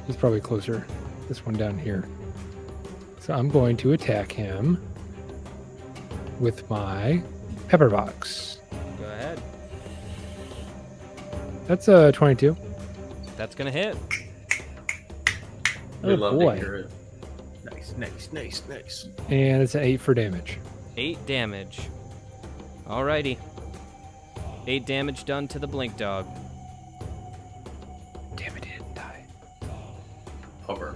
He's probably closer. This one down here. So I'm going to attack him with my pepper box. Go ahead. That's a 22. That's gonna hit. We Oh, love boy. to hear it. Nice. And it's an 8 for damage. 8 damage. Alrighty. 8 damage done to the blink dog. Damn it, he didn't die. Hover.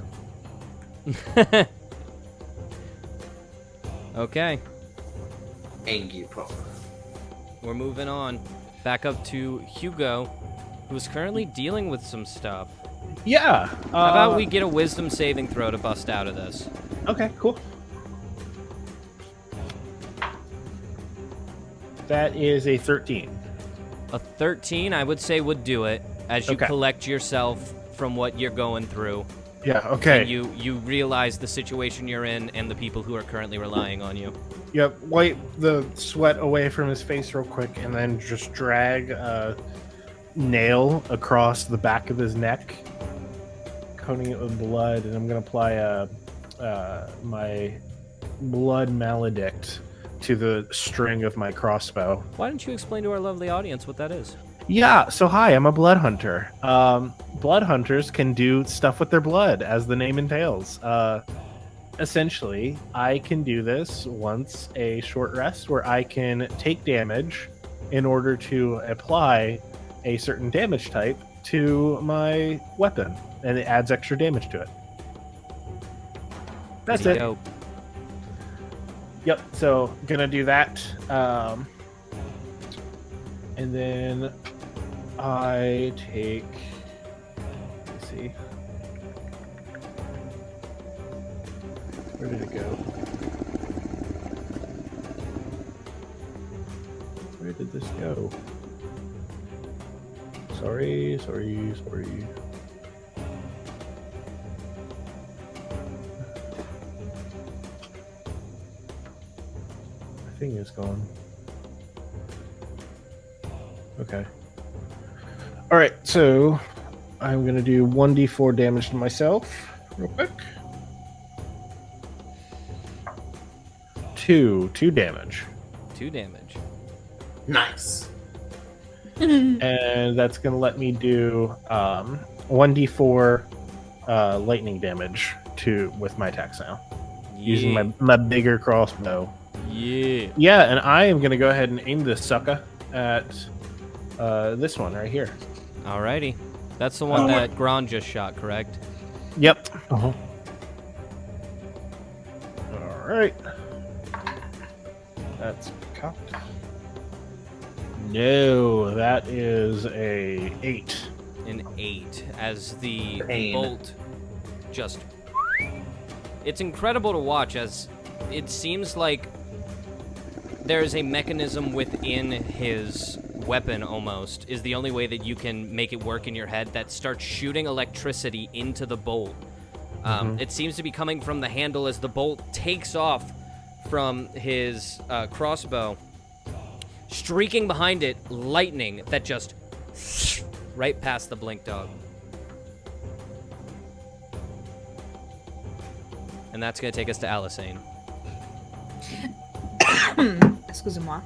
Okay, Angie Pop. we're moving on. Back up to Hugo, who's currently dealing with some stuff. Yeah. How about we get a wisdom saving throw to bust out of this? Okay, cool. That is a 13. A 13, I would say, would do it, as you Okay. collect yourself from what you're going through. Yeah, okay. And you realize the situation you're in and the people who are currently relying on you. Yep, wipe the sweat away from his face real quick and then just drag a nail across the back of his neck, coating it with blood, and I'm going to apply my blood maledict to the string of my crossbow. Why don't you explain to our lovely audience what that is? Yeah, so hi, I'm a blood hunter. Blood hunters can do stuff with their blood, as the name entails. Essentially, I can do this once a short rest where I can take damage in order to apply a certain damage type to my weapon, and it adds extra damage to it. That's Pretty it. dope. Yep, so gonna do that. And then I take, let's see, where did it go? Where did this go? Sorry. My thing is gone. Okay. All right, so I'm gonna do 1d4 damage to myself, real quick. Two damage, 2 damage. Nice. and that's gonna let me do 1d4 lightning damage with my attacks now, using my bigger crossbow. Yeah. Yeah, and I am gonna go ahead and aim this sucker at this one right here. Alrighty. That's the one that Gron just shot, correct? Yep. Uh-huh. All right. That's cocked. No, that is a 8. An 8, as the Pain. bolt just... It's incredible to watch, as it seems like there is a mechanism within his weapon, almost, is the only way that you can make it work in your head, that starts shooting electricity into the bolt. It seems to be coming from the handle as the bolt takes off from his crossbow, streaking behind it lightning that just right past the blink dog. And that's going to take us to Alisane. Excusez-moi.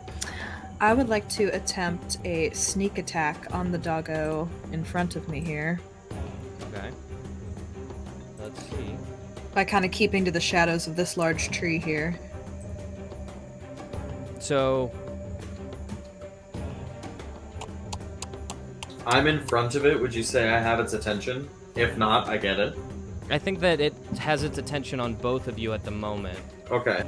I would like to attempt a sneak attack on the doggo in front of me here Okay. Let's see. by kind of keeping to the shadows of this large tree here. So, I'm in front of it. Would you say I have its attention? If not, I get it. I think that it has its attention on both of you at the moment. Okay.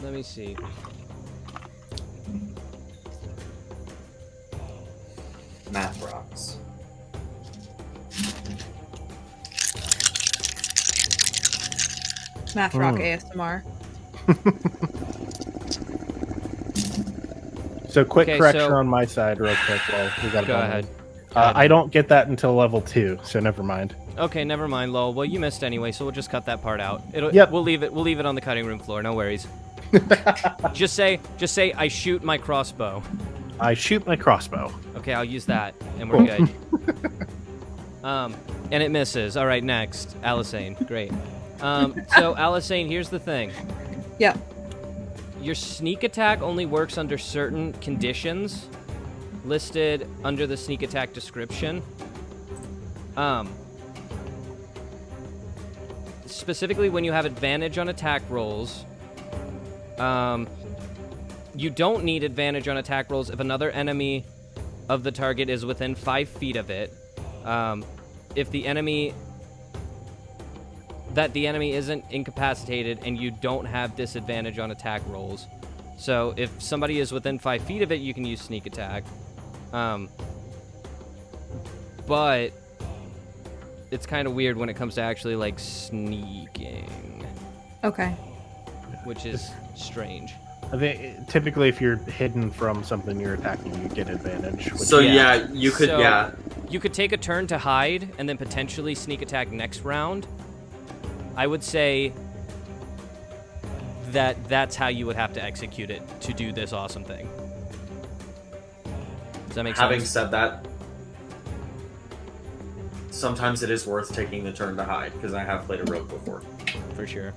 Let me see. Math rocks. Math rock ASMR. So quick Okay, correction so- on my side real quick while we got a Go moment. ahead. I don't get that until level 2, so never mind. Okay, never mind, lol. Well, you missed anyway, so we'll just cut that part out. Yep. We'll leave it on the cutting room floor. No worries. Just say I shoot my crossbow. I shoot my crossbow. Okay, I'll use that, and we're good. And it misses. All right, next, Alisane. Great. So Alisane, here's the thing. Yeah. Your sneak attack only works under certain conditions listed under the sneak attack description. Specifically when you have advantage on attack rolls. You don't need advantage on attack rolls if another enemy of the target is within 5 feet of it. If the enemy isn't incapacitated and you don't have disadvantage on attack rolls. So if somebody is within 5 feet of it, you can use sneak attack. But it's kind of weird when it comes to actually like sneaking, Okay. which is strange. I think typically if you're hidden from something you're attacking, you get advantage. So yeah, you could So, you could take a turn to hide and then potentially sneak attack next round. I would say that's how you would have to execute it to do this awesome thing. Does that make Having sense? said that, sometimes it is worth taking the turn to hide, because I have played a rogue before. For sure.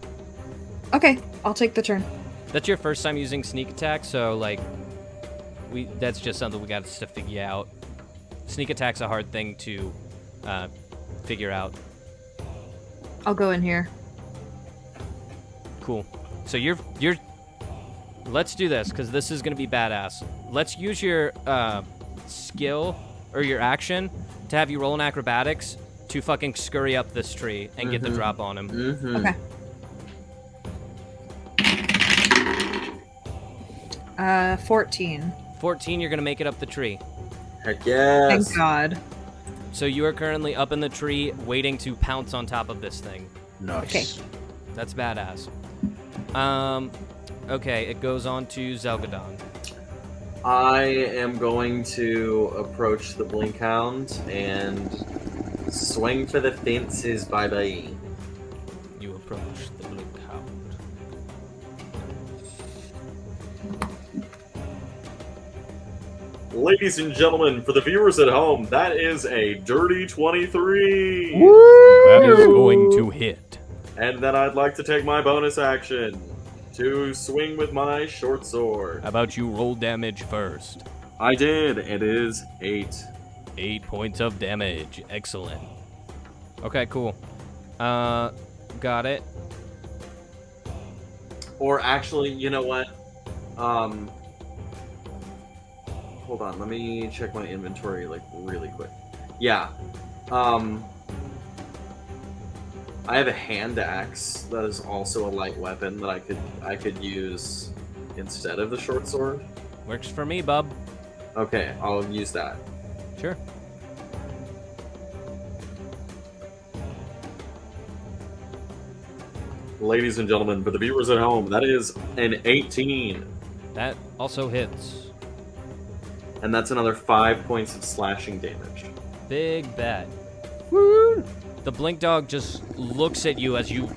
Okay, I'll take the turn. That's your first time using sneak attack, so like that's just something we got to figure out. Sneak attack's a hard thing to figure out. I'll go in here. Cool. So you're let's do this, because this is gonna be badass. Let's use your skill or your action to have you roll an acrobatics to fucking scurry up this tree and get the drop on him. Okay. 14. 14, you're gonna make it up the tree. Heck yes. Thank God. So you are currently up in the tree waiting to pounce on top of this thing. Nice. Okay. That's badass. Okay, it goes on to Zelgadon. I am going to approach the Blink Hound and swing for the fences. Bye-bye. You approach the blink hound. Ladies and gentlemen, for the viewers at home, that is a dirty 23. That is going to hit. And then I'd like to take my bonus action to swing with my short sword. How about you roll damage first? I did. It is 8. 8 points of damage. Excellent. Okay, cool. Got it. Or actually, you know what? Hold on, let me check my inventory like really quick. Yeah. I have a hand axe that is also a light weapon that I could use instead of the short sword. Works for me, bub. Okay, I'll use that. Sure. Ladies and gentlemen, for the viewers at home, that is an 18. That also hits. And that's another 5 points of slashing damage. Big bet. Woo! The blink dog just looks at you as you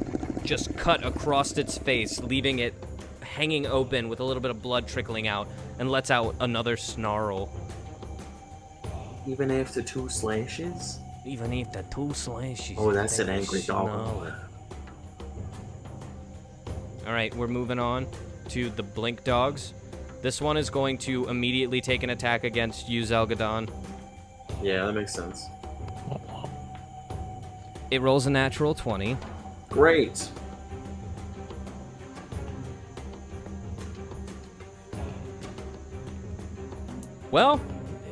just cut across its face, leaving it hanging open with a little bit of blood trickling out, and lets out another snarl. Even after 2 slashes? Even after 2 slashes. Oh, that's an angry dog. Alright, we're moving on to the blink dogs. This one is going to immediately take an attack against you, Zelgadon. Yeah, that makes sense. It rolls a natural 20. Great. Well,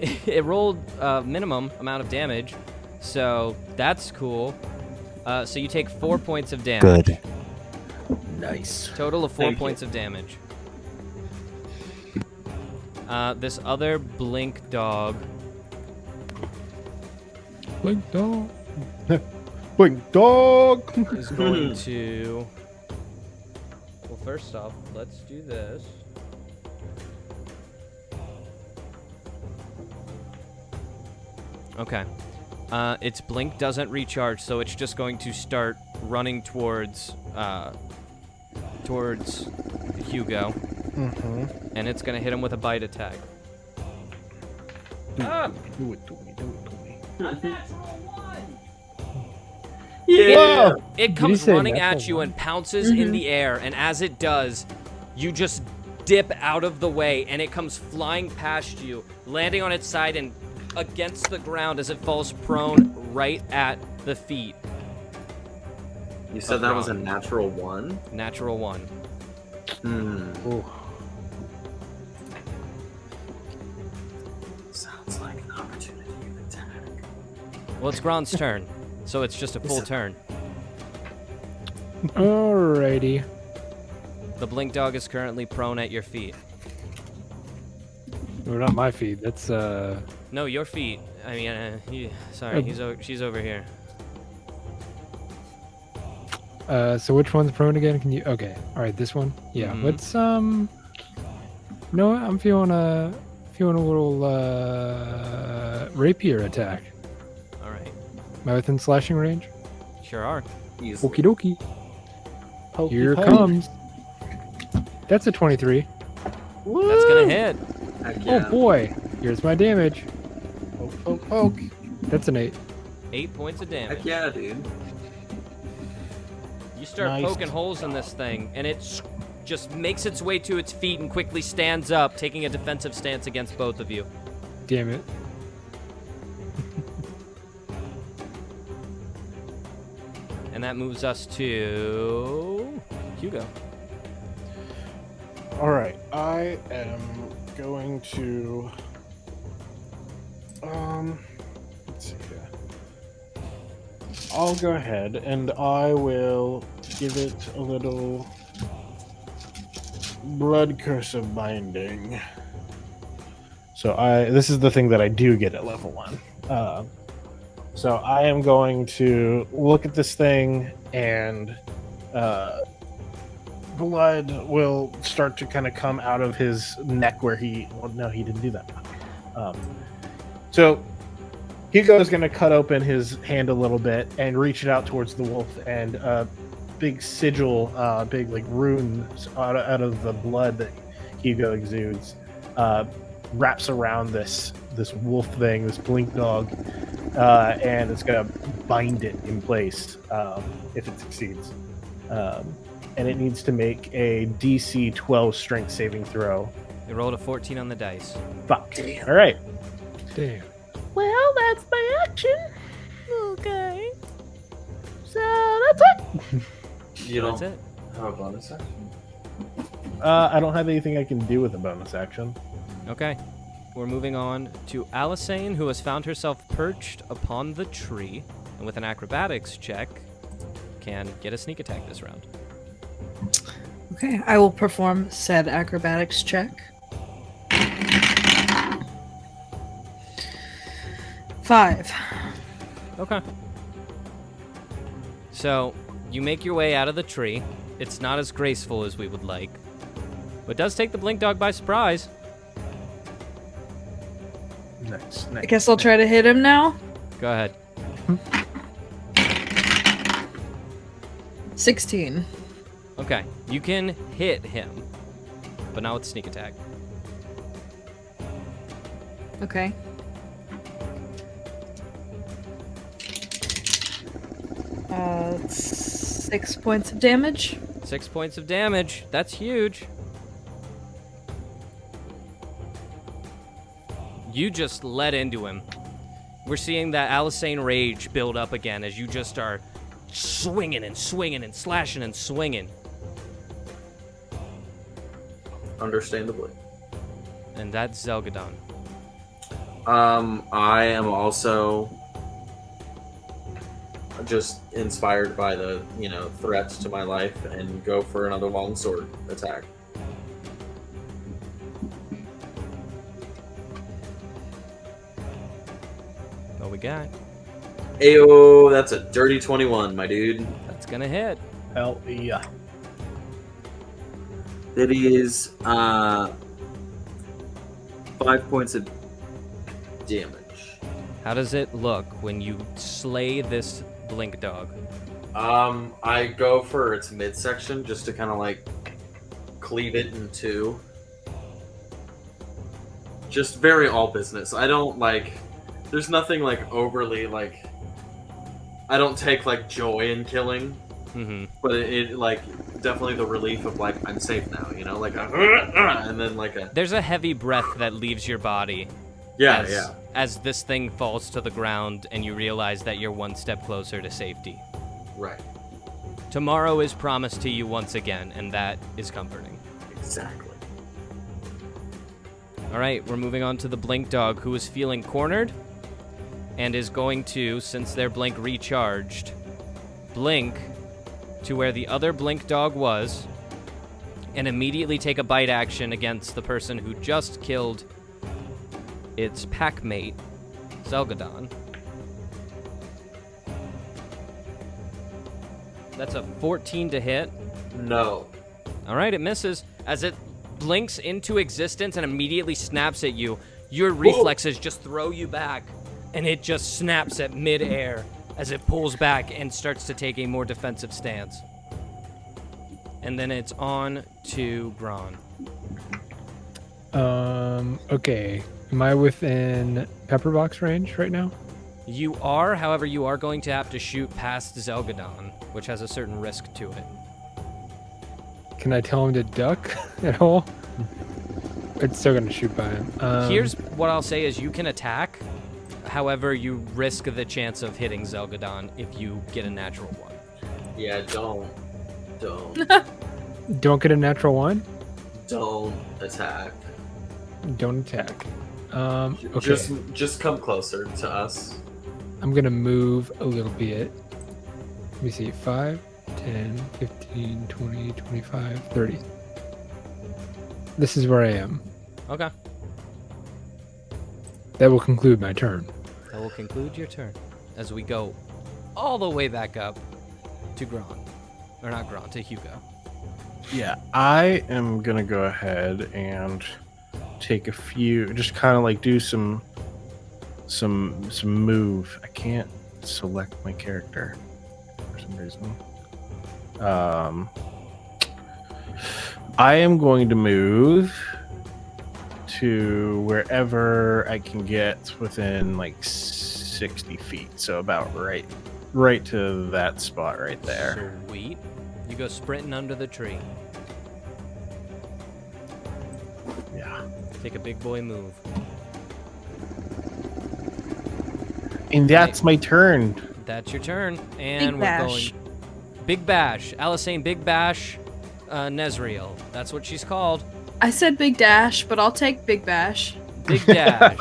it rolled a minimum amount of damage, so that's cool. So you take 4 points of damage. Good. Nice. Total of 4 Thank you. points of damage. This other blink dog. Blink dog. Blink dog. Is going to. Well, first off, let's do this. Okay. Its blink doesn't recharge, so it's just going to start running towards Hugo, and it's gonna hit him with a bite attack. Do it to me. Yeah. It you comes say running natural at you one? and pounces in the air, and as it does, you just dip out of the way, and it comes flying past you, landing on its side and against the ground as it falls prone right at the feet. You said that was a natural 1? Natural 1. Ooh. Sounds like an opportunity attack. Well, it's Gron's turn, so it's just a full turn. Alrighty. The blink dog is currently prone at your feet. Well, not my feet. That's No, your feet. I mean, she's over here. So which one's prone again? Can you? Okay. All right, this one. Yeah. Mhm. Let's No, I'm feeling a little rapier attack. All right. Am I within slashing range? Sure are. Easily. Okie dokie. Pokey Here poke. comes. That's a 23. That's gonna hit. Heck yeah. Oh boy. Here's my damage. Poke. That's an 8. 8 points of damage. Heck yeah, dude. You start Nice. poking holes in this thing, and it just makes its way to its feet and quickly stands up, taking a defensive stance against both of you. Damn it. And that moves us to Hugo. All right, I am going to. Let's see here. I'll go ahead and I will give it a little blood curse of binding. So this is the thing that I do get at level 1. So I am going to look at this thing and blood will start to kind of come out of his neck where well, no, he didn't do that. So Hugo is going to cut open his hand a little bit and reach it out towards the wolf, and big sigil, big like runes out of the blood that Hugo exudes wraps around this wolf thing, this blink dog, and it's going to bind it in place if it succeeds. And it needs to make a DC 12 strength saving throw. You rolled a 14 on the dice. Fuck. All right. Damn. Well, that's my action. Okay. So that's it. You That's don't it. have a bonus action? I don't have anything I can do with a bonus action. Okay. We're moving on to Alisane, who has found herself perched upon the tree, and with an acrobatics check, can get a sneak attack this round. Okay, I will perform said acrobatics check. 5. Okay. So, you make your way out of the tree. It's not as graceful as we would like, but it does take the blink dog by surprise. Nice. I guess I'll try to hit him now. Go ahead. 16. Okay, you can hit him, but not with sneak attack. Okay. It's 6 points of damage. 6 points of damage. That's huge. You just let into him. We're seeing that Alisane rage build up again as you just are swinging and swinging and slashing and swinging. Understandably. And that's Zelgadon. I am also just inspired by the, threats to my life and go for another longsword attack. What we got? Ayo, that's a dirty 21, my dude. That's gonna hit. Hell yeah. That is 5 points of damage. How does it look when you slay this blink dog? I go for its midsection just to kind of cleave it in two. Just very all business. I don't like. There's nothing like overly like. I don't take like joy in killing, but it like definitely the relief of like I'm safe now. You know, like a and then like a. There's a heavy breath that leaves your body. Yeah, As this thing falls to the ground and you realize that you're one step closer to safety. Right. Tomorrow is promised to you once again, and that is comforting. Exactly. All right, we're moving on to the Blink Dog, who is feeling cornered and is going to, since their Blink recharged, blink to where the other Blink Dog was and immediately take a bite action against the person who just killed its pack mate, Zelgadon. That's a 14 to hit. No. All right, it misses. As it blinks into existence and immediately snaps at you, your reflexes just throw you back, and it just snaps at mid-air as it pulls back and starts to take a more defensive stance. And then it's on to Gron. Okay. Am I within pepper box range right now? You are, however, you are going to have to shoot past Zelgadon, which has a certain risk to it. Can I tell him to duck at all? It's still going to shoot by him. Here's what I'll say is you can attack, however, you risk the chance of hitting Zelgadon if you get a natural one. Yeah, don't. Don't get a natural one? Don't attack. Don't attack. Okay. Just come closer to us. I'm going to move a little bit. Let me see. 5, 10, 15, 20, 25, 30. This is where I am. Okay. That will conclude my turn. That will conclude your turn as we go all the way back up to Gron. Or not Gron, to Hugo. Yeah, I am gonna go ahead and take a few, just kind of like do some move. I can't select my character for some reason. I am going to move to wherever I can get within like 60 feet. So about right to that spot right there. Sweet. You go sprinting under the tree. Yeah. Take a big boy move. And that's my turn. That's your turn. And Big we're bash. going Big Bash. Alisane Big Bash Nesriel. That's what she's called. I said Big Dash, but I'll take Big Bash. Big Dash.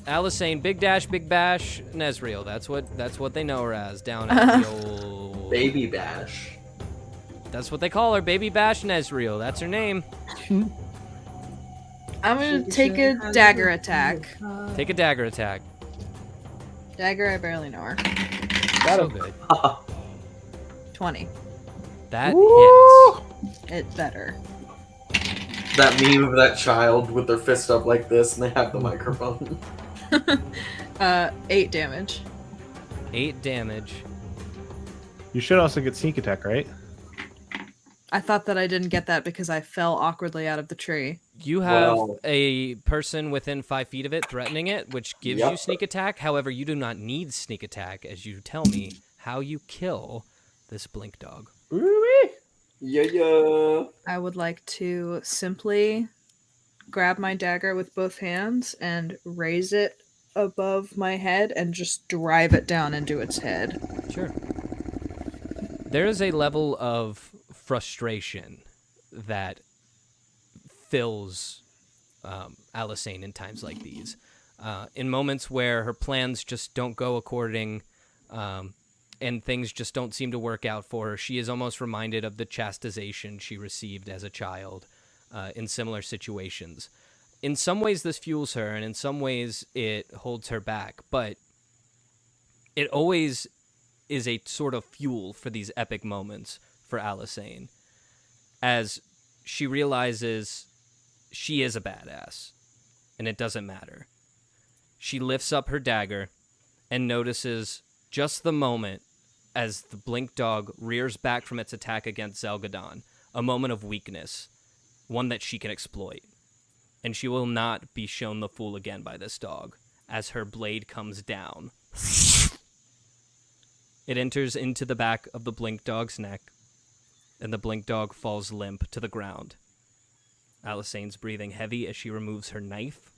Alisane Big Dash Big Bash Nesriel. That's what they know her as down at the old Baby Bash. That's what they call her, Baby Bash Nesriel. That's her name. I'm gonna take a dagger attack. Take a dagger attack. Dagger, I barely know her. So good. 20. That Woo! hits. It better. That meme of that child with their fist up like this and they have the microphone. 8 damage. 8 damage. You should also get sneak attack, right? I thought that I didn't get that because I fell awkwardly out of the tree. You have Well- a person within 5 feet of it threatening it, which gives you sneak attack. However, you do not need sneak attack as you tell me how you kill this blink dog. Yeah. I would like to simply grab my dagger with both hands and raise it above my head and just drive it down into its head. Sure. There is a level of frustration that fills Alisane in times like these. In moments where her plans just don't go according and things just don't seem to work out for her, she is almost reminded of the chastisation she received as a child in similar situations. In some ways this fuels her, and in some ways it holds her back, but it always is a sort of fuel for these epic moments for Alisane, as she realizes she is a badass, and it doesn't matter. She lifts up her dagger and notices just the moment as the blink dog rears back from its attack against Zelgadon, a moment of weakness one that she can exploit. And she will not be shown the fool again by this dog, as her blade comes down. It enters into the back of the blink dog's neck, and the blink dog falls limp to the ground. Alisane's breathing heavy as she removes her knife,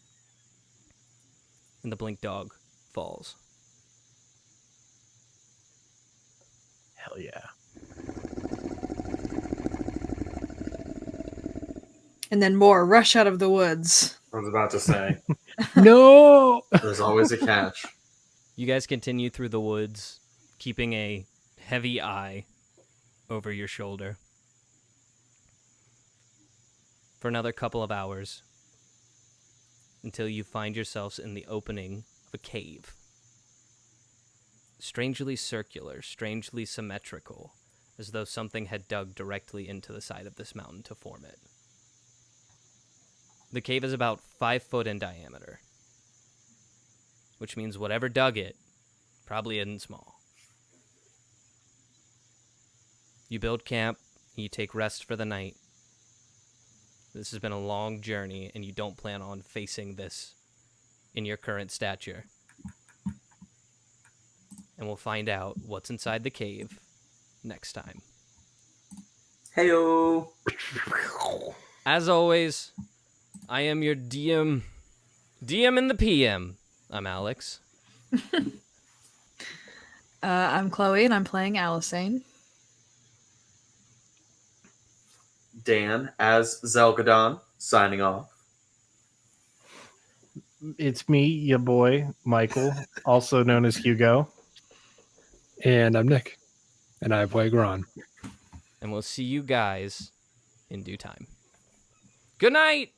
and the blink dog falls. Hell yeah. And then more rush out of the woods. I was about to say, No! there's always a catch. You guys continue through the woods, keeping a heavy eye over your shoulder. For another couple of hours, until you find yourselves in the opening of a cave. Strangely circular, strangely symmetrical, as though something had dug directly into the side of this mountain to form it. The cave is about 5 foot in diameter, which means whatever dug it probably isn't small. You build camp, and you take rest for the night. This has been a long journey, and you don't plan on facing this in your current stature. And we'll find out what's inside the cave next time. Heyo. As always, I am your DM and the PM. I'm Alex. I'm Chloe, and I'm playing Alisane. Dan as Zelgadon, signing off. It's me, your boy, Michael, also known as Hugo. And I'm Nick, and I play Gron. And we'll see you guys in due time. Good night!